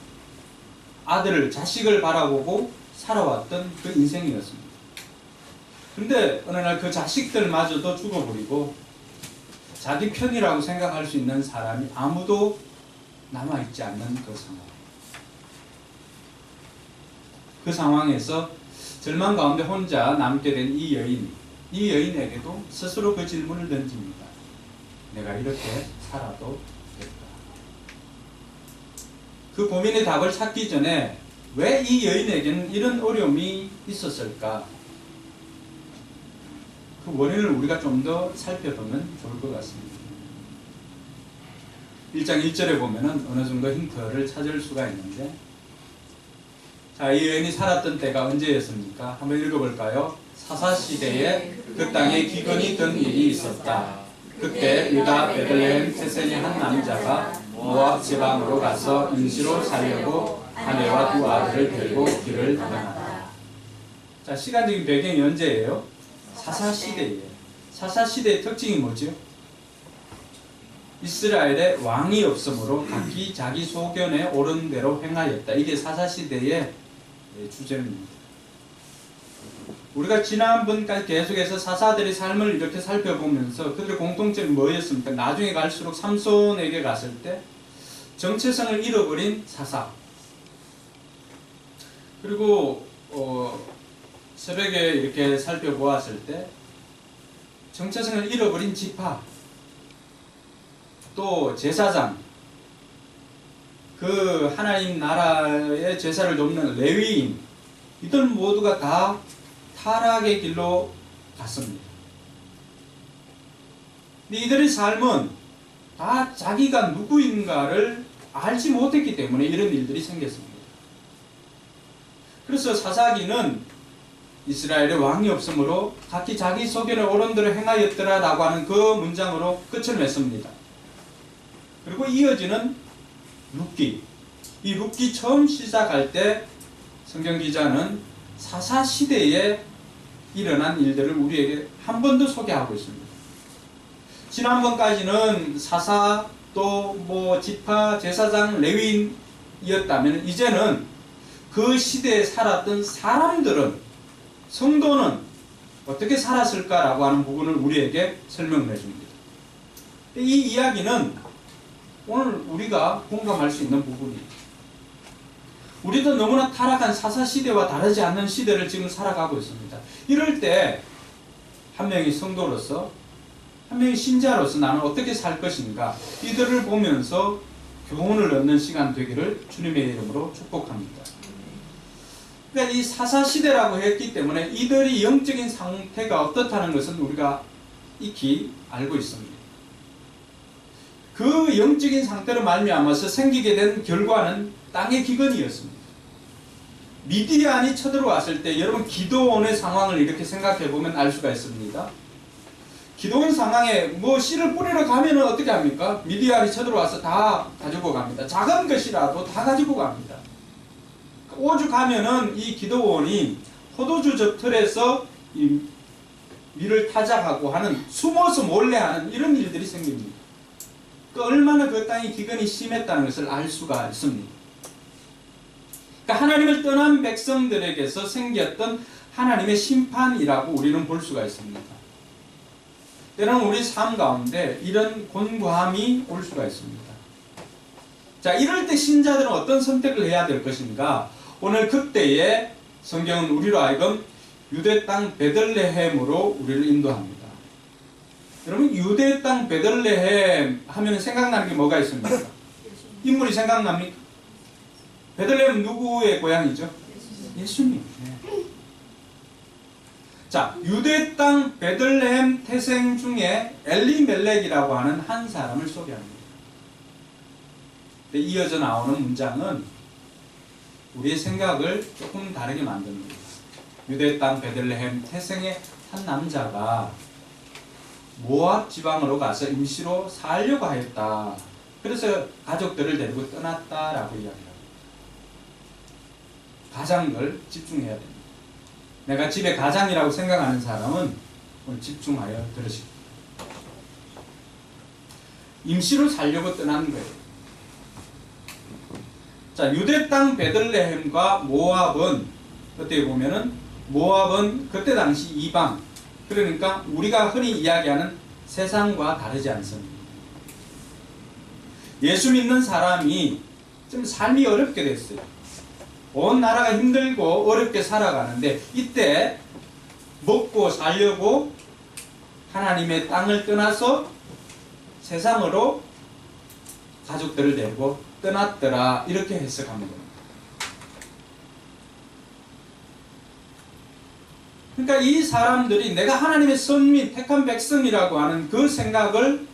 아들을, 자식을 바라보고 살아왔던 그 인생이었습니다. 근데 어느 날 그 자식들마저도 죽어버리고 자기 편이라고 생각할 수 있는 사람이 아무도 남아있지 않는 그 상황. 그 상황에서 절망 가운데 혼자 남게 된 이 여인에게도 스스로 그 질문을 던집니다. 내가 이렇게 살아도 될까? 그 고민의 답을 찾기 전에 왜 이 여인에게는 이런 어려움이 있었을까? 그 원인을 우리가 좀 더 살펴보면 좋을 것 같습니다. 1장 1절에 보면은 어느 정도 힌트를 찾을 수가 있는데, 자, 이 여인이 살았던 때가 언제였습니까? 한번 읽어볼까요? 사사시대에 그 땅에 기근이 든 일이 있었다. 그때 유다 베들레헴 태생의 한 남자가 모압 지방으로 가서 임시로 살려고 아내와 두 아들을 데리고 길을 떠났다. 자, 시간적인 배경이 언제예요? 사사시대예요. 사사시대의 특징이 뭐죠? 이스라엘에 왕이 없으므로 각기 자기 소견에 옳은 대로 행하였다. 이게 사사시대의 주제입니다. 우리가 지난번까지 계속해서 사사들의 삶을 이렇게 살펴보면서 그들의 공통점이 뭐였습니까? 나중에 갈수록 삼손에게 갔을 때 정체성을 잃어버린 사사, 그리고 새벽에 이렇게 살펴보았을 때 정체성을 잃어버린 지파, 또 제사장, 그 하나님 나라의 제사를 돕는 레위인, 이들 모두가 다 타락의 길로 갔습니다. 근데 이들의 삶은 다 자기가 누구인가를 알지 못했기 때문에 이런 일들이 생겼습니다. 그래서 사사기는 이스라엘에 왕이 없으므로 각기 자기 소견에 옳은 대로 행하였더라라고 하는 그 문장으로 끝을 맺습니다. 그리고 이어지는 룻기. 이 룻기 처음 시작할 때 성경 기자는 사사 시대에 일어난 일들을 우리에게 한 번 더 소개하고 있습니다. 지난번까지는 사사 또 뭐 지파, 제사장, 레위인이었다면 이제는 그 시대에 살았던 사람들은, 성도는 어떻게 살았을까라고 하는 부분을 우리에게 설명을 해줍니다. 이 이야기는 오늘 우리가 공감할 수 있는 부분이에요. 우리도 너무나 타락한 사사시대와 다르지 않는 시대를 지금 살아가고 있습니다. 이럴 때 한 명이 성도로서, 한 명이 신자로서 나는 어떻게 살 것인가, 이들을 보면서 교훈을 얻는 시간 되기를 주님의 이름으로 축복합니다. 그러니까 이 사사시대라고 했기 때문에 이들이 영적인 상태가 어떻다는 것은 우리가 익히 알고 있습니다. 그 영적인 상태로 말미암아서 생기게 된 결과는 땅의 기근이었습니다. 미디안이 쳐들어왔을 때 여러분 기드온의 상황을 이렇게 생각해 보면 알 수가 있습니다. 기드온 상황에 뭐 씨를 뿌리러 가면 어떻게 합니까? 미디안이 쳐들어와서 다 가지고 갑니다. 작은 것이라도 다 가지고 갑니다. 오죽하면은 이 기드온이 포도주 젖틀에서 이 밀을 타작하고 하는, 숨어서 몰래 하는 이런 일들이 생깁니다. 얼마나 그 땅이 기근이 심했다는 것을 알 수가 있습니다. 그러니까 하나님을 떠난 백성들에게서 생겼던 하나님의 심판이라고 우리는 볼 수가 있습니다. 때로는 우리 삶 가운데 이런 곤고함이 올 수가 있습니다. 자, 이럴 때 신자들은 어떤 선택을 해야 될 것인가? 오늘 그때에 성경은 우리로 하여금 유대 땅 베들레헴으로 우리를 인도합니다. 여러분, 유대 땅 베들레헴 하면 생각나는 게 뭐가 있습니까? 인물이 생각납니까? 베들레헴 누구의 고향이죠? 예수님. 네. 자, 유대 땅 베들레헴 태생 중에 엘리멜렉이라고 하는 한 사람을 소개합니다. 근데 이어져 나오는 문장은 우리의 생각을 조금 다르게 만듭니다. 유대 땅 베들레헴 태생의 한 남자가 모압 지방으로 가서 임시로 살려고 하였다. 그래서 가족들을 데리고 떠났다라고 이야기합니다. 가장을 집중해야 됩니다. 내가 집에 가장이라고 생각하는 사람은 오늘 집중하여 들으십시오. 임시로 살려고 떠난 거예요. 자, 유대 땅 베들레헴과 모압은 어떻게 보면은 모압은 그때 당시 이방, 그러니까 우리가 흔히 이야기하는 세상과 다르지 않습니다. 예수 믿는 사람이 좀 삶이 어렵게 됐어요. 온 나라가 힘들고 어렵게 살아가는데 이때 먹고 살려고 하나님의 땅을 떠나서 세상으로 가족들을 데리고 떠났더라, 이렇게 해석합니다. 그러니까 이 사람들이 내가 하나님의 선민, 택한 백성이라고 하는 그 생각을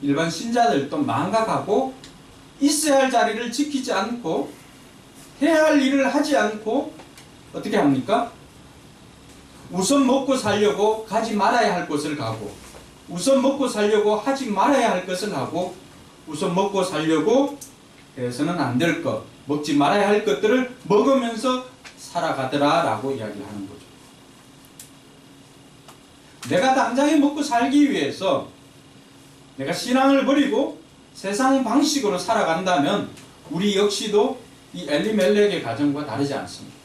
일반 신자들도 망각하고 있어야 할 자리를 지키지 않고 해야 할 일을 하지 않고 어떻게 합니까? 우선 먹고 살려고 가지 말아야 할 곳을 가고, 우선 먹고 살려고 하지 말아야 할 것을 하고, 우선 먹고 살려고 해서는 안 될 것, 먹지 말아야 할 것들을 먹으면서 살아가더라 라고 이야기를 하는 거죠. 내가 당장에 먹고 살기 위해서 내가 신앙을 버리고 세상 방식으로 살아간다면 우리 역시도 이 엘리멜렉의 가정과 다르지 않습니다.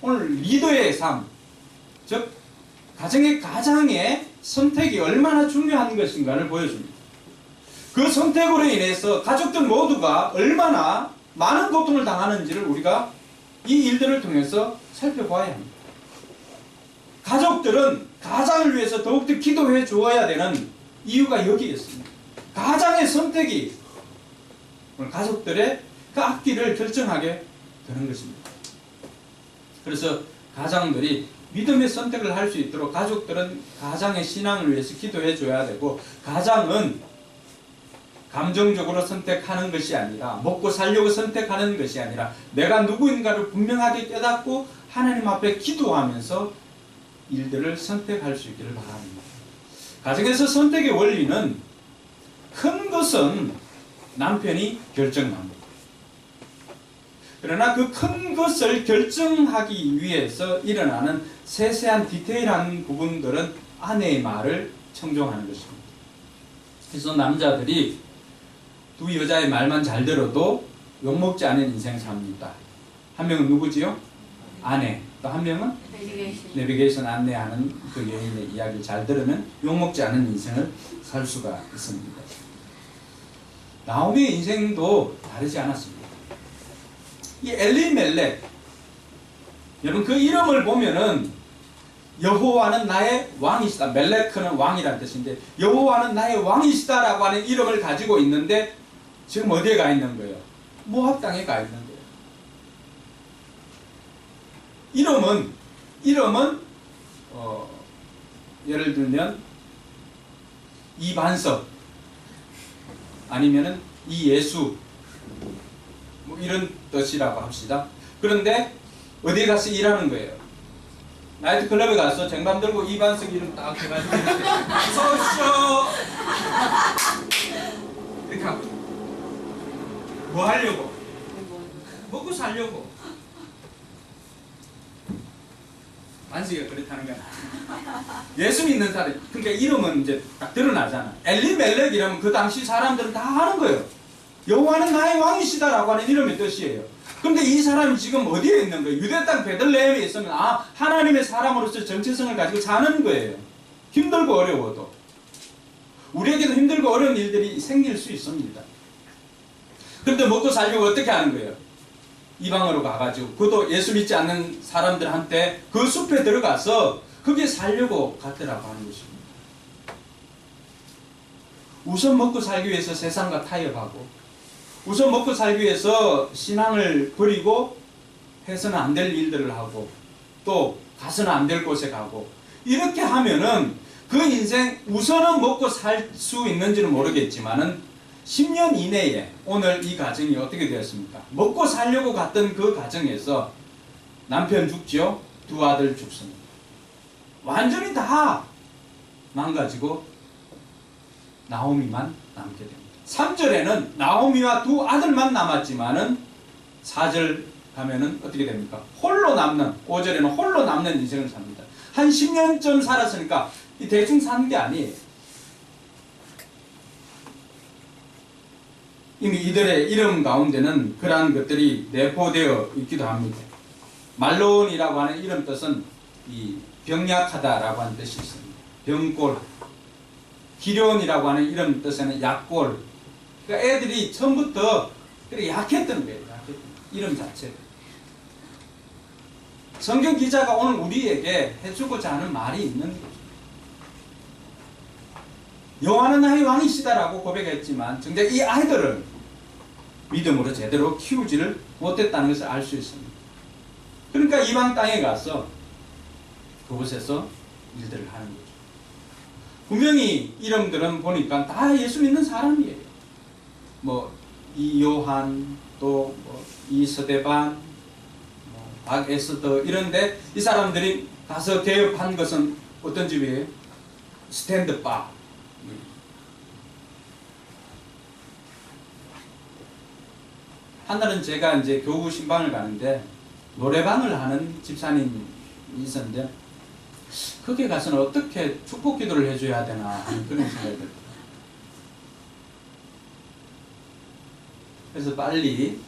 오늘 리더의 삶, 즉 가정의 가장의 선택이 얼마나 중요한 것인가를 보여줍니다. 그 선택으로 인해서 가족들 모두가 얼마나 많은 고통을 당하는지를 우리가 이 일들을 통해서 살펴봐야 합니다. 가족들은 가장을 위해서 더욱더 기도해 주어야 되는 이유가 여기에 있습니다. 가장의 선택이 오늘 가족들의 그 앞길을 결정하게 되는 것입니다. 그래서 가장들이 믿음의 선택을 할 수 있도록 가족들은 가장의 신앙을 위해서 기도해 줘야 되고, 가장은 감정적으로 선택하는 것이 아니라, 먹고 살려고 선택하는 것이 아니라 내가 누구인가를 분명하게 깨닫고 하나님 앞에 기도하면서 일들을 선택할 수 있기를 바랍니다. 가정에서 선택의 원리는 큰 것은 남편이 결정합니다. 그러나 그 큰 것을 결정하기 위해서 일어나는 세세한 디테일한 부분들은 아내의 말을 청종하는 것입니다. 그래서 남자들이 두 여자의 말만 잘 들어도 욕먹지 않은 인생 삽니다. 한 명은 누구지요? 아내. 또 한 명은 내비게이션 안내하는 그 여인의 이야기를 잘 들으면 욕먹지 않은 인생을 살 수가 있습니다. 나오미의 인생도 다르지 않았습니다. 이 엘리멜렉, 여러분 그 이름을 보면은 여호와는 나의 왕이시다. 멜레크는 왕이라는 뜻인데 여호와는 나의 왕이시다라고 하는 이름을 가지고 있는데 지금 어디에 가 있는 거예요? 모압 땅에 가 있는 거예요. 이름은 예를 들면 이반석 아니면은 이예수 뭐 이런 뜻이라고 합시다. 그런데 어디에 가서 일하는 거예요? 나이트클럽에 가서 쟁반 들고 이반석 이름 딱 해가지고 어서오쇼 이렇게 하고 뭐 하려고? 먹고 살려고. 만식이가 그렇다는 거야. 예수 믿는 사람, 그러니까 이름은 이제 딱 드러나잖아. 엘리멜렉이라면 그 당시 사람들은 다 아는 거예요. 여호와는 나의 왕이시다라고 하는 이름의 뜻이에요. 그런데 이 사람이 지금 어디에 있는 거예요? 유대 땅 베들레헴에 있으면 하나님의 사람으로서 정체성을 가지고 사는 거예요. 힘들고 어려워도. 우리에게도 힘들고 어려운 일들이 생길 수 있습니다. 그런데 먹고 살려고 어떻게 하는 거예요? 이방으로 가가지고 그것도 예수 믿지 않는 사람들한테 그 숲에 들어가서 거기에 살려고 갔더라고 하는 것입니다. 우선 먹고 살기 위해서 세상과 타협하고, 우선 먹고 살기 위해서 신앙을 버리고 해서는 안 될 일들을 하고, 또 가서는 안 될 곳에 가고, 이렇게 하면은 그 인생 우선은 먹고 살 수 있는지는 모르겠지만은 10년 이내에 오늘 이 가정이 어떻게 되었습니까? 먹고 살려고 갔던 그 가정에서 남편 죽죠. 두 아들 죽습니다. 완전히 다 망가지고 나오미만 남게 됩니다. 3절에는 나오미와 두 아들만 남았지만은 4절 가면은 어떻게 됩니까? 홀로 남는, 5절에는 홀로 남는 인생을 삽니다. 한 10년쯤 살았으니까 이 대충 사는 게 아니에요. 이미 이들의 이름 가운데는 그러한 것들이 내포되어 있기도 합니다. 말론이라고 하는 이름 뜻은 이 병약하다라고 하는 뜻이 있습니다. 병골. 기련이라고 하는 이름 뜻에는 약골. 그러니까 애들이 처음부터 그렇게 약했던 거예요. 약했던 이름 자체가. 성경 기자가 오늘 우리에게 해주고자 하는 말이 있는 거죠. 여호와는 나의 왕이시다라고 고백했지만 정작 이 아이들을 믿음으로 제대로 키우지를 못했다는 것을 알 수 있습니다. 그러니까 이방 땅에 가서 그곳에서 일들을 하는 거죠. 분명히 이름들은 보니까 다 예수 믿는 사람이에요. 뭐 이요한, 또 뭐 이스데반, 뭐 박에스더 이런데 이 사람들이 가서 개업한 것은 어떤 집이에요? 스탠드바. 한날은 제가 이제 교구 신방을 가는데 노래방을 하는 집사님이 있었는데 거기에 가서는 어떻게 축복 기도를 해줘야 되나 하는 그런 생각이 들어요. 그래서 빨리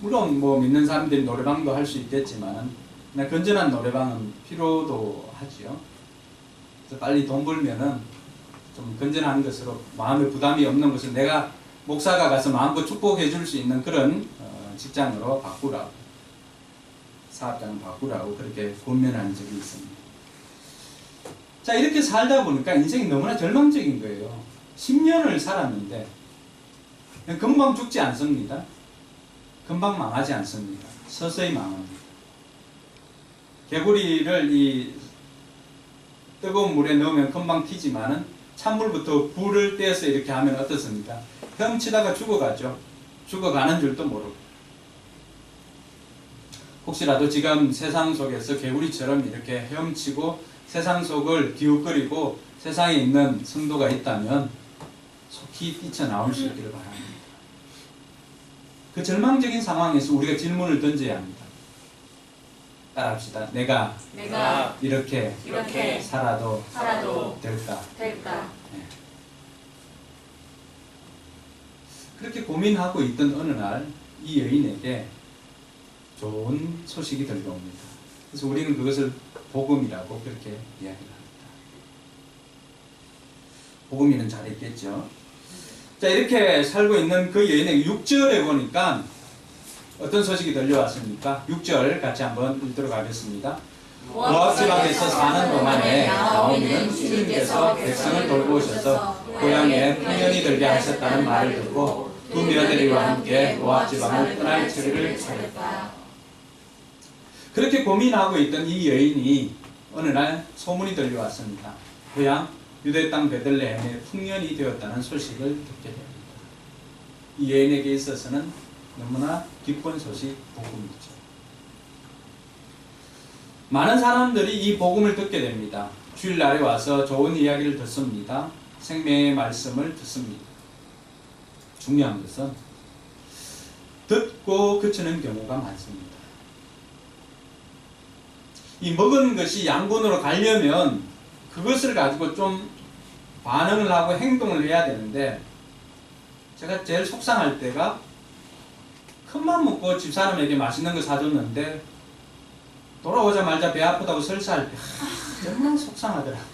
물론 뭐 믿는 사람들이 노래방도 할 수 있겠지만 그냥 건전한 노래방은 필요도 하지요. 그래서 빨리 돈 벌면은 좀 건전한 것으로 마음에 부담이 없는 것을 내가 목사가 가서 마음껏 축복해 줄 수 있는 그런 직장으로 바꾸라고, 사업장을 바꾸라고 그렇게 권면한 적이 있습니다. 자, 이렇게 살다 보니까 인생이 너무나 절망적인 거예요. 10년을 살았는데 금방 죽지 않습니다. 금방 망하지 않습니다. 서서히 망합니다. 개구리를 이 뜨거운 물에 넣으면 금방 튀지만은 찬물부터 불을 떼서 이렇게 하면 어떻습니까? 헤엄치다가 죽어가죠. 죽어가는 줄도 모르고. 혹시라도 지금 세상 속에서 개구리처럼 이렇게 헤엄치고 세상 속을 기웃거리고 세상에 있는 성도가 있다면 속히 뛰쳐나올 수 있기를 바랍니다. 그 절망적인 상황에서 우리가 질문을 던져야 합니다. 따라합시다. 내가 이렇게 살아도 될까? 네. 그렇게 고민하고 있던 어느 날 이 여인에게 좋은 소식이 들려옵니다. 그래서 우리는 그것을 복음이라고 그렇게 이야기를 합니다. 복음이는 잘했겠죠. 자, 이렇게 살고 있는 그 여인에게 6절에 보니까 어떤 소식이 들려왔습니까? 6절 같이 한번 읽도록 하겠습니다. 모압 지방에서 사는 동안에 나오미는 주님께서 백성을 돌보셔서 고향에 풍년이 들게 하셨다는 말을 듣고 두 며느리와 함께 모압 지방을 떠날 처리를 차렸다. 그렇게 고민하고 있던 이 여인이 어느 날 소문이 들려왔습니다. 고향 유대 땅 베들레헴에 풍년이 되었다는 소식을 듣게 됩니다. 이 여인에게 있어서는 너무나 기쁜 소식, 복음이죠. 많은 사람들이 이 복음을 듣게 됩니다. 주일날에 와서 좋은 이야기를 듣습니다. 생명의 말씀을 듣습니다. 중요한 것은 듣고 그치는 경우가 많습니다. 이 먹은 것이 양분으로 가려면 그것을 가지고 좀 반응을 하고 행동을 해야 되는데, 제가 제일 속상할 때가 큰맘 먹고 집사람에게 맛있는 거 사줬는데 돌아오자마자 배 아프다고 설사할 때 정말 속상하더라고요.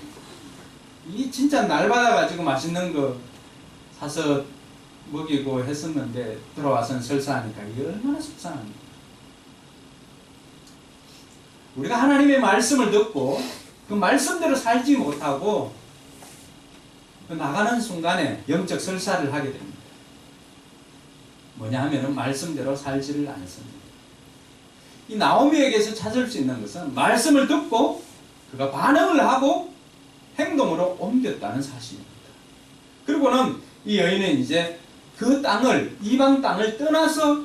이 진짜 날 받아가지고 맛있는 거 사서 먹이고 했었는데 돌아와서는 설사하니까 이게 얼마나 속상합니까? 우리가 하나님의 말씀을 듣고 그 말씀대로 살지 못하고 그 나가는 순간에 영적 설사를 하게 됩니다. 뭐냐 하면은 말씀대로 살지를 않습니다. 이 나오미에게서 찾을 수 있는 것은 말씀을 듣고 그가 반응을 하고 행동으로 옮겼다는 사실입니다. 그리고는 이 여인은 이제 그 땅을, 이방 땅을 떠나서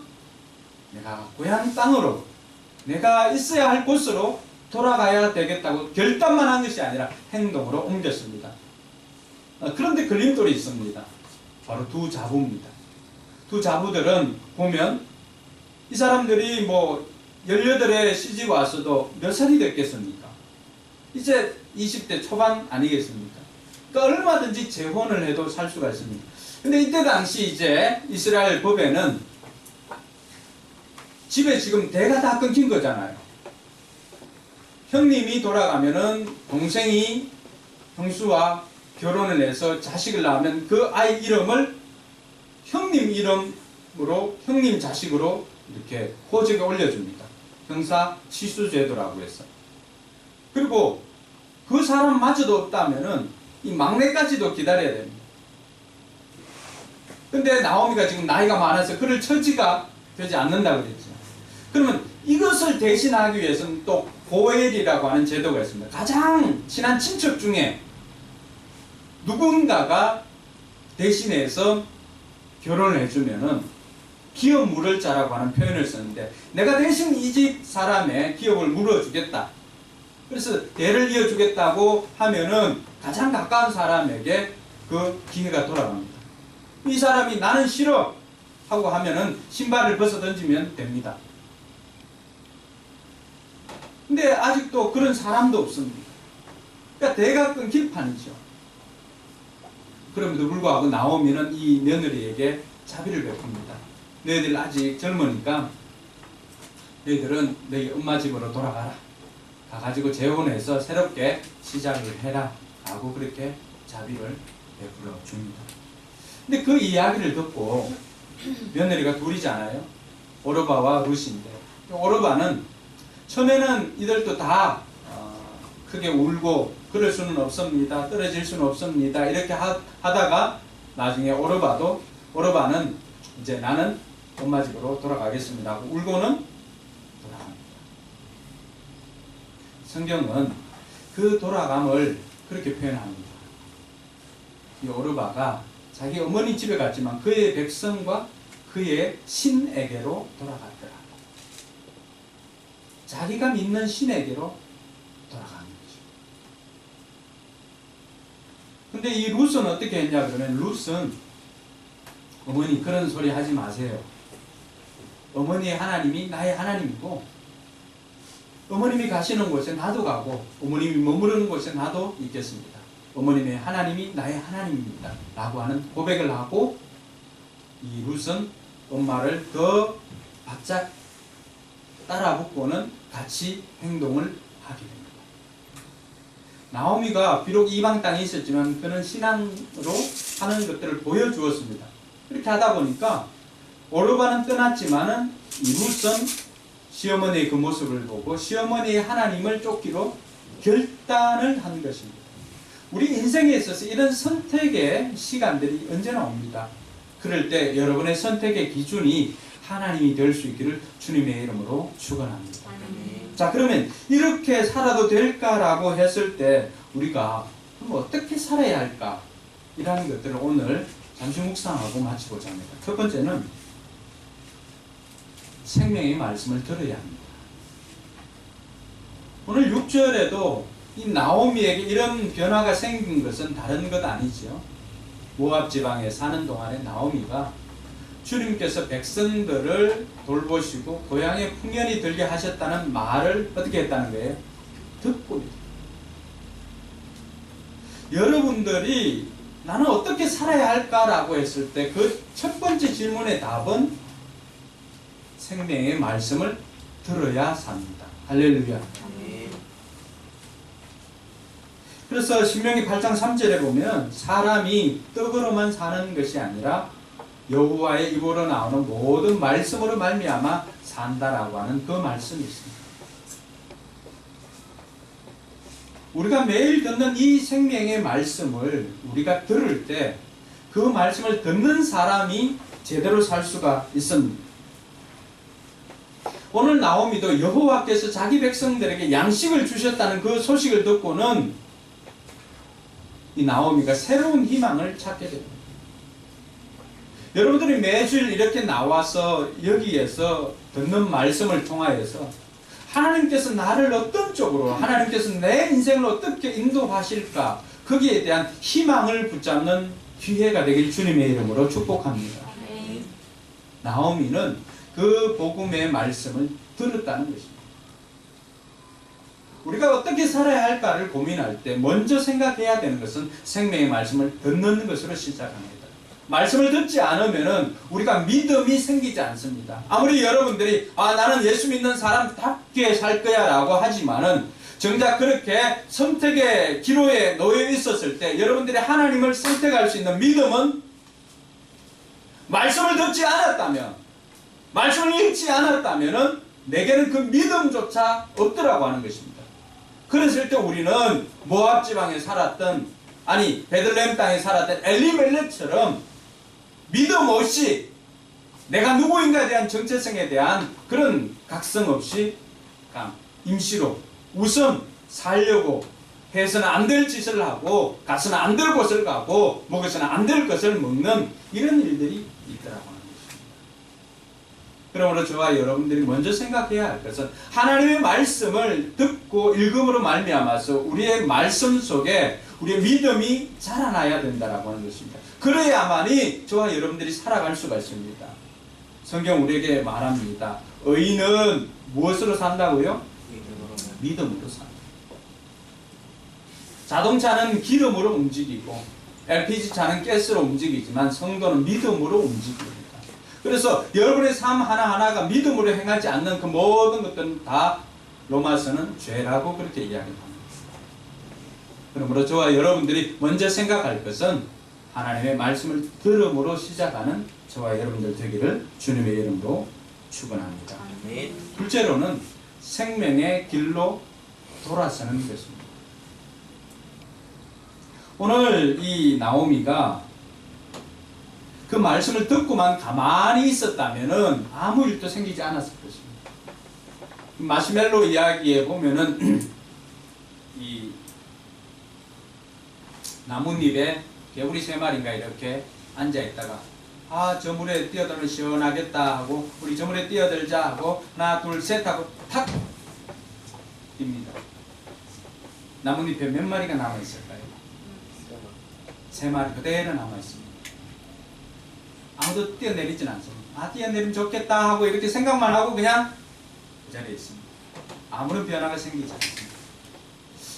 내가 고향 땅으로 내가 있어야 할 곳으로 돌아가야 되겠다고 결단만 한 것이 아니라 행동으로 옮겼습니다. 그런데 걸림돌이 있습니다. 바로 두 자부입니다. 두 자부들은 보면 이 사람들이 뭐 18에 시집 왔어도 몇 살이 됐겠습니까? 이제 20대 초반 아니겠습니까? 그러니까 얼마든지 재혼을 해도 살 수가 있습니다. 근데 이때 당시 이제 이스라엘 법에는 집에 지금 대가 다 끊긴 거잖아요. 형님이 돌아가면은 동생이 형수와 결혼을 해서 자식을 낳으면 그 아이 이름을 형님 이름으로 형님 자식으로 이렇게 호적에 올려줍니다. 형사 치수제도라고 해서. 그리고 그 사람마저도 없다면은 이 막내까지도 기다려야 됩니다. 근데 나오미가 지금 나이가 많아서 그럴 처지가 되지 않는다고 그랬죠. 그러면 이것을 대신하기 위해서는 또 고엘이라고 하는 제도가 있습니다. 가장 친한 친척 중에 누군가가 대신해서 결혼을 해주면은 기업 물을 자라고 하는 표현을 썼는데 내가 대신 이 집 사람의 기업을 물어주겠다. 그래서 대를 이어주겠다고 하면은 가장 가까운 사람에게 그 기회가 돌아갑니다. 이 사람이 나는 싫어 하고 하면은 신발을 벗어 던지면 됩니다. 근데 아직도 그런 사람도 없습니다. 그러니까 대가 끊길 판이죠. 그럼에도 불구하고 나오미는 이 며느리에게 자비를 베풉니다. 너희들 아직 젊으니까 너희들은 너희 엄마 집으로 돌아가라. 가가지고 재혼해서 새롭게 시작을 해라. 라고 그렇게 자비를 베풀어 줍니다. 근데 그 이야기를 듣고 며느리가 둘이잖아요. 오르바와 룻인데 오르바는 처음에는 이들도 다 크게 울고 그럴 수는 없습니다. 떨어질 수는 없습니다. 이렇게 하다가 나중에 오르바는 이제 나는 엄마 집으로 돌아가겠습니다 하고 울고는 돌아갑니다. 성경은 그 돌아감을 그렇게 표현합니다. 이 오르바가 자기 어머니 집에 갔지만 그의 백성과 그의 신에게로 돌아갔더라. 자기가 믿는 신에게로 돌아가는 거죠. 근데 이 룻은 어떻게 했냐 그러면 룻은 어머니 그런 소리 하지 마세요. 어머니의 하나님이 나의 하나님이고 어머님이 가시는 곳에 나도 가고 어머님이 머무르는 곳에 나도 있겠습니다. 어머님의 하나님이 나의 하나님입니다. 라고 하는 고백을 하고 이 룻은 엄마를 더 바짝 따라붙고는 같이 행동을 하게 됩니다. 나오미가 비록 이방 땅에 있었지만 그는 신앙으로 하는 것들을 보여주었습니다. 그렇게 하다 보니까 오르바는 떠났지만은 이 룻은 시어머니의 그 모습을 보고 시어머니의 하나님을 쫓기로 결단을 한 것입니다. 우리 인생에 있어서 이런 선택의 시간들이 언제나 옵니다. 그럴 때 여러분의 선택의 기준이 하나님이 될 수 있기를 주님의 이름으로 축원합니다. 자, 그러면 이렇게 살아도 될까라고 했을 때 우리가 그럼 어떻게 살아야 할까? 이라는 것들을 오늘 잠시 묵상하고 마치고자 합니다. 첫 번째는 생명의 말씀을 들어야 합니다. 오늘 6절에도 이 나오미에게 이런 변화가 생긴 것은 다른 것 아니죠. 모압 지방에 사는 동안에 나오미가 주님께서 백성들을 돌보시고 고향에 풍년이 들게 하셨다는 말을 어떻게 했다는 거예요? 듣고 여러분들이 나는 어떻게 살아야 할까라고 했을 때 그 첫 번째 질문의 답은 생명의 말씀을 들어야 삽니다. 할렐루야. 그래서 신명기 8장 3절에 보면 사람이 떡으로만 사는 것이 아니라 여호와의 입으로 나오는 모든 말씀으로 말미암아 산다라고 하는 그 말씀이 있습니다. 우리가 매일 듣는 이 생명의 말씀을 우리가 들을 때 그 말씀을 듣는 사람이 제대로 살 수가 있습니다. 오늘 나오미도 여호와께서 자기 백성들에게 양식을 주셨다는 그 소식을 듣고는 이 나오미가 새로운 희망을 찾게 됩니다. 여러분들이 매주일 이렇게 나와서 여기에서 듣는 말씀을 통하여서 하나님께서 나를 어떤 쪽으로, 하나님께서 내 인생을 어떻게 인도하실까, 거기에 대한 희망을 붙잡는 기회가 되길 주님의 이름으로 축복합니다. 나오미는 그 복음의 말씀을 들었다는 것입니다. 우리가 어떻게 살아야 할까를 고민할 때 먼저 생각해야 되는 것은 생명의 말씀을 듣는 것으로 시작합니다. 말씀을 듣지 않으면 우리가 믿음이 생기지 않습니다. 아무리 여러분들이 나는 예수 믿는 사람답게 살 거야 라고 하지만은 정작 그렇게 선택의 기로에 놓여 있었을 때 여러분들이 하나님을 선택할 수 있는 믿음은 말씀을 듣지 않았다면, 말씀을 읽지 않았다면 내게는 그 믿음조차 없더라고 하는 것입니다. 그랬을 때 우리는 모압 지방에 살았던, 아니 베들레헴 땅에 살았던 엘리멜렉처럼 믿음 없이 내가 누구인가에 대한 정체성에 대한 그런 각성 없이 임시로 우선 살려고 해서는 안 될 짓을 하고 가서는 안 될 곳을 가고 먹어서는 안 될 것을 먹는 이런 일들이 있더라고 하는 것입니다. 그러므로 저와 여러분들이 먼저 생각해야 할 것은 하나님의 말씀을 듣고 읽음으로 말미암아서 우리의 말씀 속에 우리의 믿음이 자라나야 된다라고 하는 것입니다. 그래야만이 저와 여러분들이 살아갈 수가 있습니다. 성경 우리에게 말합니다. 의인은 무엇으로 산다고요? 믿음으로 산다. 자동차는 기름으로 움직이고 LPG차는 가스로 움직이지만 성도는 믿음으로 움직입니다. 그래서 여러분의 삶 하나하나가 믿음으로 행하지 않는 그 모든 것들은 다 로마서는 죄라고 그렇게 이야기합니다. 그러므로 저와 여러분들이 먼저 생각할 것은 하나님의 말씀을 들음으로 시작하는 저와 여러분들 되기를 주님의 이름으로 축원합니다. 둘째로는 생명의 길로 돌아서는 것입니다. 오늘 이 나오미가 그 말씀을 듣고만 가만히 있었다면 아무 일도 생기지 않았을 것입니다. 마시멜로 이야기에 보면은 이 나뭇잎에 개구리 3마리인가 이렇게 앉아있다가 저 물에 뛰어들면 시원하겠다 하고 우리 저 물에 뛰어들자 하고 하나 둘 셋 하고 탁 뜁니다. 나뭇잎에 몇 마리가 남아있을까요? 3마리 그대로 남아있습니다. 아무도 뛰어내리진 않습니다. 뛰어내리면 좋겠다 하고 이렇게 생각만 하고 그냥 그 자리에 있습니다. 아무런 변화가 생기지 않습니다.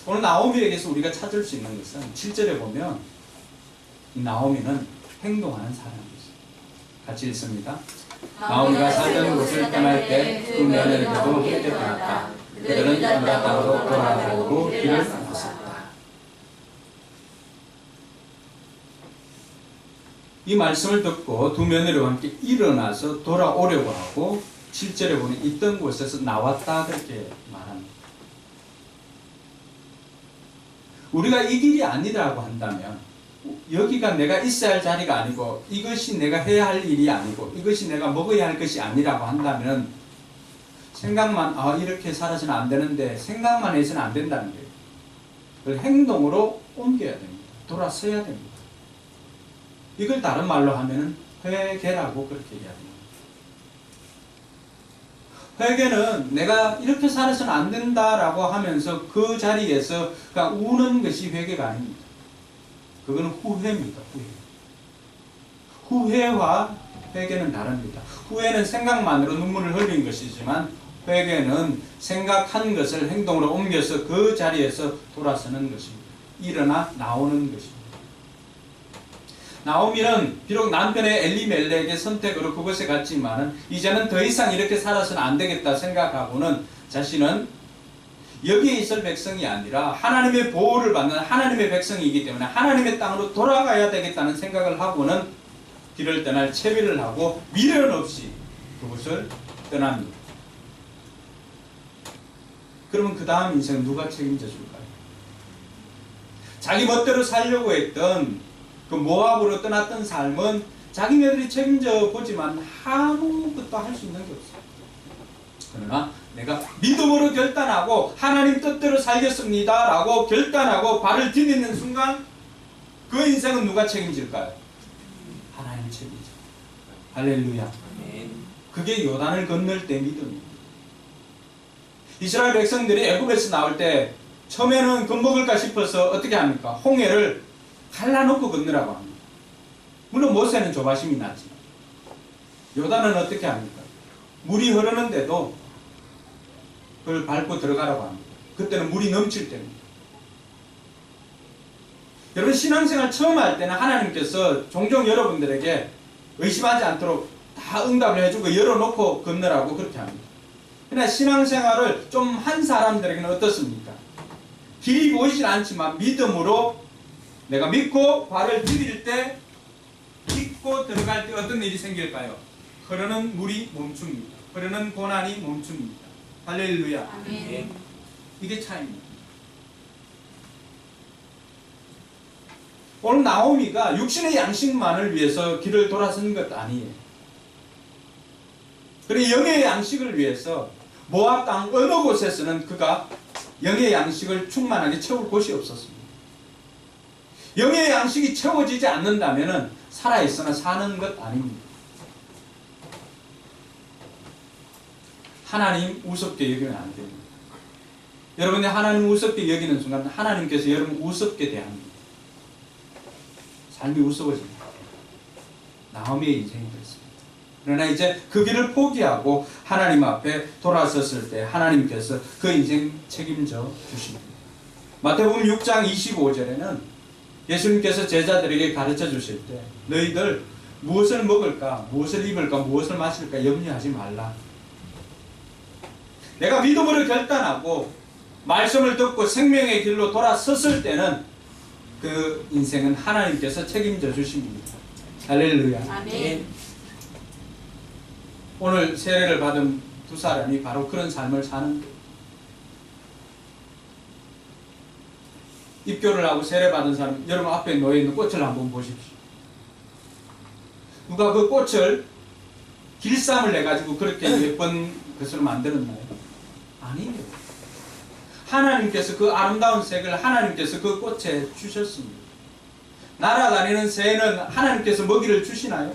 오늘 나오미에게서 우리가 찾을 수 있는 것은 7절에 보면 이 나오미는 행동하는 사람이죠. 같이 읽습니다. 나오미가 살던 곳을 떠날 때 두 며느리들도 함께 떠났다. 그들은 유다 땅으로 돌아가고 길을 걷었다. 이 말씀을 듣고 두 며느리와 함께 일어나서 돌아오려고 하고 7절에 보면 있던 곳에서 나왔다 그렇게 말합니다. 우리가 이 길이 아니라고 한다면 여기가 내가 있어야 할 자리가 아니고 이것이 내가 해야 할 일이 아니고 이것이 내가 먹어야 할 것이 아니라고 한다면 생각만 이렇게 살아서는 안 되는데 생각만 해서는 안 된다는 거예요. 그걸 행동으로 옮겨야 됩니다. 돌아서야 됩니다. 이걸 다른 말로 하면 회개라고 그렇게 이야기합니다. 회개는 내가 이렇게 살아서는 안 된다라고 하면서 그 자리에서 그냥 우는 것이 회개가 아닙니다. 그거는 후회입니다. 후회와 회개는 다릅니다. 후회는 생각만으로 눈물을 흘린 것이지만 회개는 생각한 것을 행동으로 옮겨서 그 자리에서 돌아서는 것입니다. 일어나 나오는 것입니다. 나오미는 비록 남편의 엘리멜렉의 선택으로 그곳에 갔지만 이제는 더 이상 이렇게 살아서는 안 되겠다 생각하고는 자신은 여기에 있을 백성이 아니라 하나님의 보호를 받는 하나님의 백성이기 때문에 하나님의 땅으로 돌아가야 되겠다는 생각을 하고는 길을 떠날 채비를 하고 미련 없이 그곳을 떠납니다. 그러면 그 다음 인생 누가 책임져 줄까요? 자기 멋대로 살려고 했던 그 모압으로 떠났던 삶은 자기네들이 책임져 보지만 아무것도 할 수 있는 게 없어요. 그러나 내가 믿음으로 결단하고 하나님 뜻대로 살겠습니다 라고 결단하고 발을 디디는 순간 그 인생은 누가 책임질까요? 하나님 책임져. 할렐루야. 그게 요단을 건널 때 믿음입니다. 이스라엘 백성들이 애굽에서 나올 때 처음에는 겁먹을까 싶어서 어떻게 합니까? 홍해를 갈라놓고 건너라고 합니다. 물론 모세는 조바심이 나지. 요단은 어떻게 합니까? 물이 흐르는데도 그걸 밟고 들어가라고 합니다. 그때는 물이 넘칠 때입니다. 여러분 신앙생활 처음 할 때는 하나님께서 종종 여러분들에게 의심하지 않도록 다 응답을 해주고 열어놓고 건너라고 그렇게 합니다. 그러나 신앙생활을 좀 한 사람들에게는 어떻습니까? 길이 보이진 않지만 믿음으로 내가 믿고 발을 디딜 때 믿고 들어갈 때 어떤 일이 생길까요? 흐르는 물이 멈춥니다. 흐르는 고난이 멈춥니다. 할렐루야. 아멘. 이게 차이입니다. 오늘 나오미가 육신의 양식만을 위해서 길을 돌아서는 것도 아니에요. 그리고 영의 양식을 위해서 모압 땅 어느 곳에서는 그가 영의 양식을 충만하게 채울 곳이 없었습니다. 영의 양식이 채워지지 않는다면 살아있으나 사는 것 아닙니다. 하나님 우습게 여기면 안 됩니다. 여러분이 하나님 우습게 여기는 순간 하나님께서 여러분 우습게 대합니다. 삶이 우스워집니다. 나오미의 인생이 그렇습니다. 그러나 이제 그 길을 포기하고 하나님 앞에 돌아섰을 때 하나님께서 그 인생 책임져 주십니다. 마태복음 6장 25절에는 예수님께서 제자들에게 가르쳐 주실 때 너희들 무엇을 먹을까, 무엇을 입을까, 무엇을 마실까 염려하지 말라. 내가 믿음으로 결단하고 말씀을 듣고 생명의 길로 돌아섰을 때는 그 인생은 하나님께서 책임져 주십니다. 할렐루야. 아멘. 오늘 세례를 받은 두 사람이 바로 그런 삶을 사는 거예요. 입교를 하고 세례 받은 사람, 여러분 앞에 놓여 있는 꽃을 한번 보십시오. 누가 그 꽃을 길쌈을 내가지고 그렇게 예쁜 것으로 만들었나요? 아니에요. 하나님께서 그 아름다운 색을 하나님께서 그 꽃에 주셨습니다. 날아다니는 새는 하나님께서 먹이를 주시나요?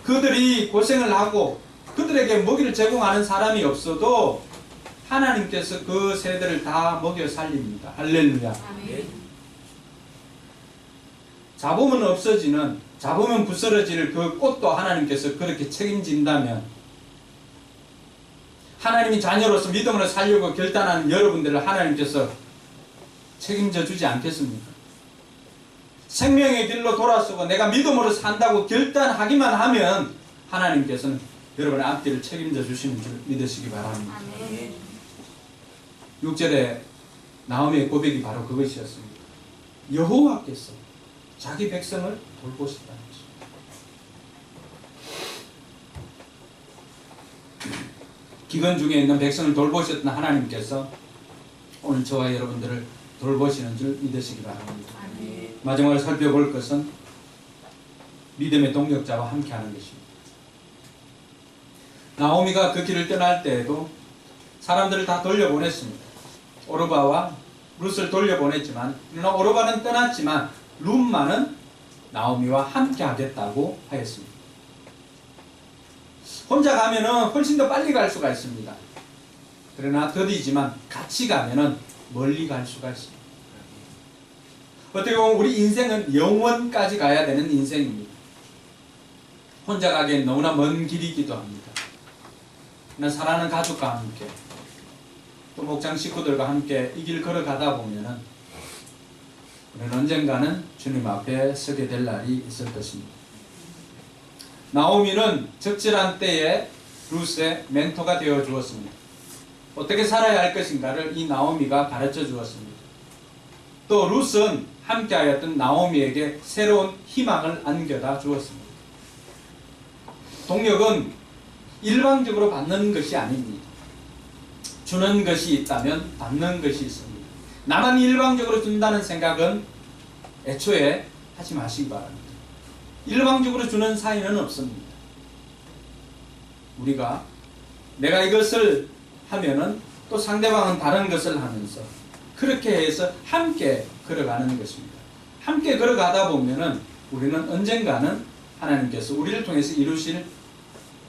그들이 고생을 하고 그들에게 먹이를 제공하는 사람이 없어도 하나님께서 그 새들을 다 먹여 살립니다. 할렐루야. 아멘. 잡으면 없어지는, 잡으면 부스러질 그 꽃도 하나님께서 그렇게 책임진다면 하나님이 자녀로서 믿음으로 살려고 결단하는 여러분들을 하나님께서 책임져 주지 않겠습니까? 생명의 길로 돌아서고 내가 믿음으로 산다고 결단하기만 하면 하나님께서는 여러분의 앞길을 책임져 주시는 줄 믿으시기 바랍니다. 아멘. 6절에 나오미의 고백이 바로 그것이었습니다. 여호와께서 자기 백성을 돌보시다는 것입니다. 기근 중에 있는 백성을 돌보셨던 하나님께서 오늘 저와 여러분들을 돌보시는 줄 믿으시기 바랍니다. 아멘. 마지막으로 살펴볼 것은 믿음의 동력자와 함께하는 것입니다. 나오미가 그 길을 떠날 때에도 사람들을 다 돌려보냈습니다. 오르바와 룻을 돌려보냈지만 그러나 오르바는 떠났지만 룻만은 나오미와 함께하겠다고 하였습니다. 혼자 가면은 훨씬 더 빨리 갈 수가 있습니다. 그러나 더디지만 같이 가면은 멀리 갈 수가 있습니다. 어떻게 보면 우리 인생은 영원까지 가야 되는 인생입니다. 혼자 가기엔 너무나 먼 길이기도 합니다. 그러나 사랑하는 가족과 함께 또 목장 식구들과 함께 이 길 걸어가다 보면은 우리는 언젠가는 주님 앞에 서게 될 날이 있을 것입니다. 나오미는 적절한 때에 룻의 멘토가 되어 주었습니다. 어떻게 살아야 할 것인가를 이 나오미가 가르쳐 주었습니다. 또 룻은 함께하였던 나오미에게 새로운 희망을 안겨다 주었습니다. 동력은 일방적으로 받는 것이 아닙니다. 주는 것이 있다면 받는 것이 있습니다. 나만 일방적으로 준다는 생각은 애초에 하지 마시기 바랍니다. 일방적으로 주는 사이는 없습니다. 우리가 내가 이것을 하면은 또 상대방은 다른 것을 하면서 그렇게 해서 함께 걸어가는 것입니다. 함께 걸어가다 보면은 우리는 언젠가는 하나님께서 우리를 통해서 이루실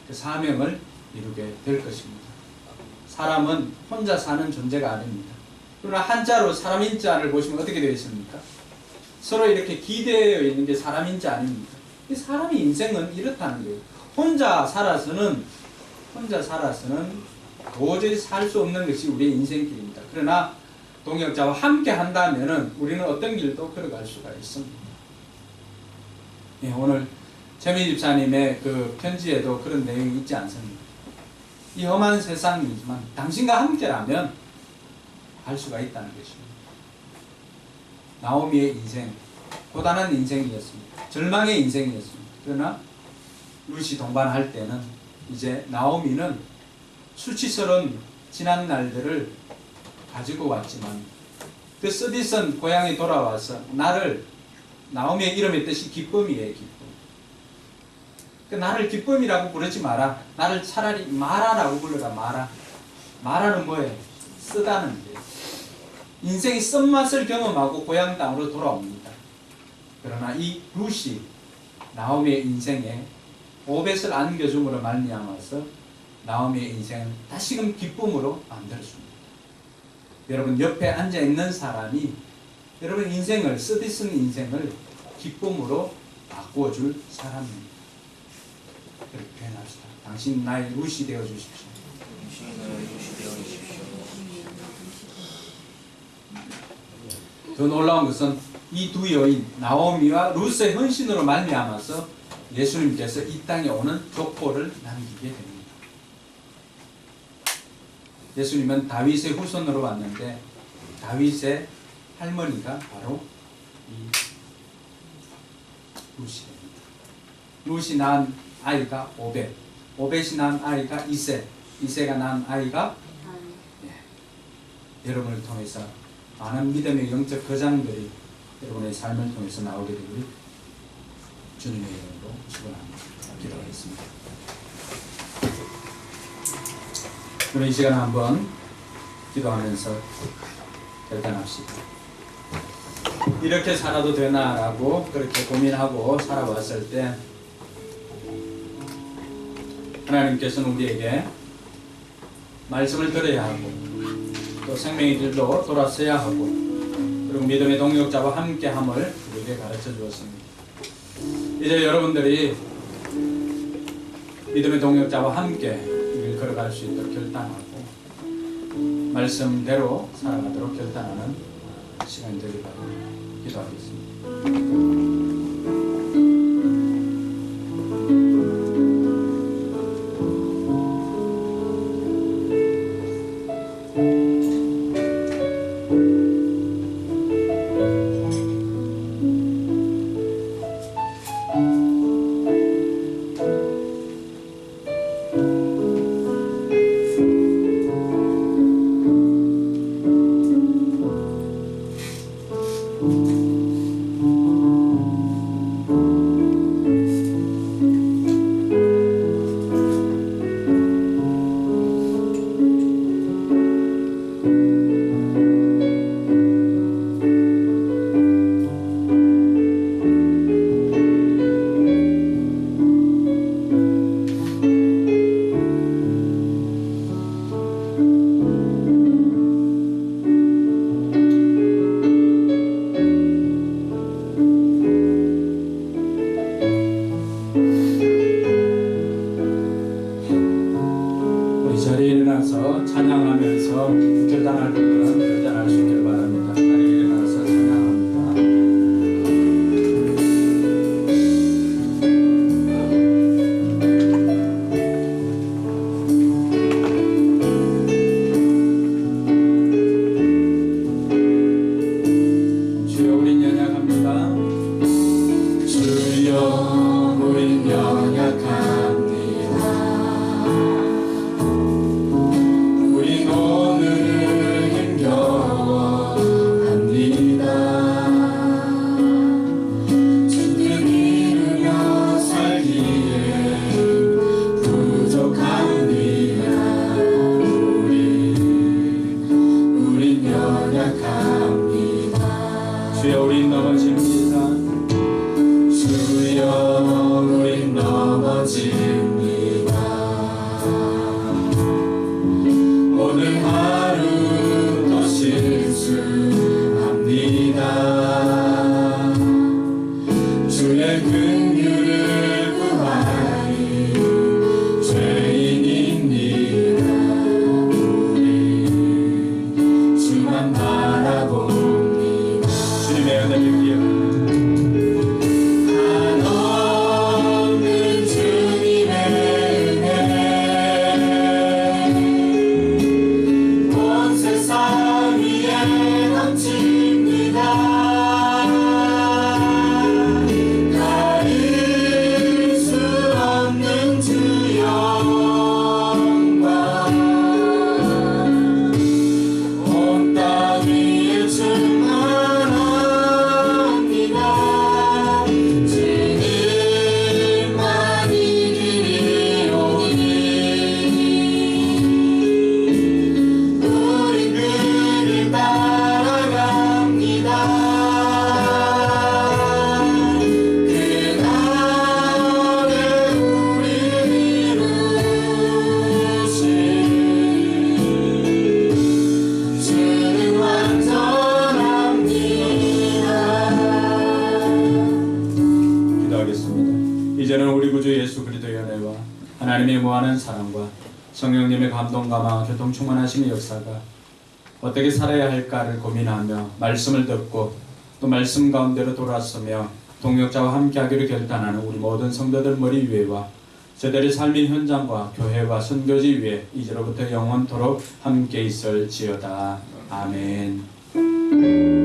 그 사명을 이루게 될 것입니다. 사람은 혼자 사는 존재가 아닙니다. 그러나 한자로 사람인자를 보시면 어떻게 되어 있습니까? 서로 이렇게 기대어 있는 게 사람인자 아닙니까? 이 사람의 인생은 이렇다는 거예요. 혼자 살아서는 도저히 살 수 없는 것이 우리의 인생길입니다. 그러나 동역자와 함께 한다면은 우리는 어떤 길도 걸어갈 수가 있습니다. 예, 오늘 재미 집사님의 그 편지에도 그런 내용이 있지 않습니까? 이 험한 세상이지만 당신과 함께라면 갈 수가 있다는 것입니다. 나오미의 인생, 고단한 인생이었습니다. 절망의 인생이었습니다. 그러나 룻이 동반할 때는 이제 나오미는 수치스러운 지난 날들을 가지고 왔지만 그 쓰디쓴 고향에 돌아와서 나오미의 이름의 뜻이 기쁨이에요. 기쁨. 나를 기쁨이라고 부르지 마라. 나를 차라리 마라라고 불러라. 마라는 뭐예요? 쓰다는 거예요. 인생의 쓴맛을 경험하고 고향 땅으로 돌아옵니다. 그러나 이 룻이 나오미의 인생에 오벳을 안겨줌으로 말미암아서 나오미의 인생을 다시금 기쁨으로 만들어줍니다. 여러분 옆에 앉아있는 사람이 여러분 인생을 쓰디쓴 인생을 기쁨으로 바꾸어줄 사람입니다. 그렇게 표현합시다. 당신 나의 룻이 되어주십시오. 더 놀라운 것은 이 두 여인 나오미와 룻의 헌신으로 말미암아서 예수님께서 이 땅에 오는 족보를 남기게 됩니다. 예수님은 다윗의 후손으로 왔는데 다윗의 할머니가 바로 이 룻이 됩니다. 룻이 낳은 아이가 오벳, 오벳이 낳은 아이가 이세, 이세가 낳은 아이가 여러분을 통해서 많은 믿음의 영적 거장들이 여러분의 삶을 통해서 나오게 되기를 주님의 이름으로 축원합니다. 기도하겠습니다. 그럼 이 시간에 한번 기도하면서 결단합시다. 이렇게 살아도 되나라고 그렇게 고민하고 살아왔을 때 하나님께서는 우리에게 말씀을 들어야 하고 또 생명의 길로 돌아서야 하고 그리고 믿음의 동역자와 함께함을 우리에게 가르쳐 주었습니다. 이제 여러분들이 믿음의 동역자와 함께 길 걸어갈 수 있도록 결단하고 말씀대로 살아가도록 결단하는 시간이 되길 바랍니다. 기도하겠습니다. 찬양하면서 결단할 분들은 결단할 수 있길 바랍니다. 자리에 일어나서 찬양합니다. 주여 우린 연약합니다. 주여 우린 연약합니다. 오늘은 하나님의 무한한 사랑과 성령님의 감동 감화 교통 충만하심의 역사가 어떻게 살아야 할까를 고민하며 말씀을 듣고 또 말씀 가운데로 돌아서며 동역자와 함께하기로 결단하는 우리 모든 성도들 머리 위에와 저들의 삶의 현장과 교회와 선교지 위에 이제로부터 영원토록 함께 있을지어다. 아멘.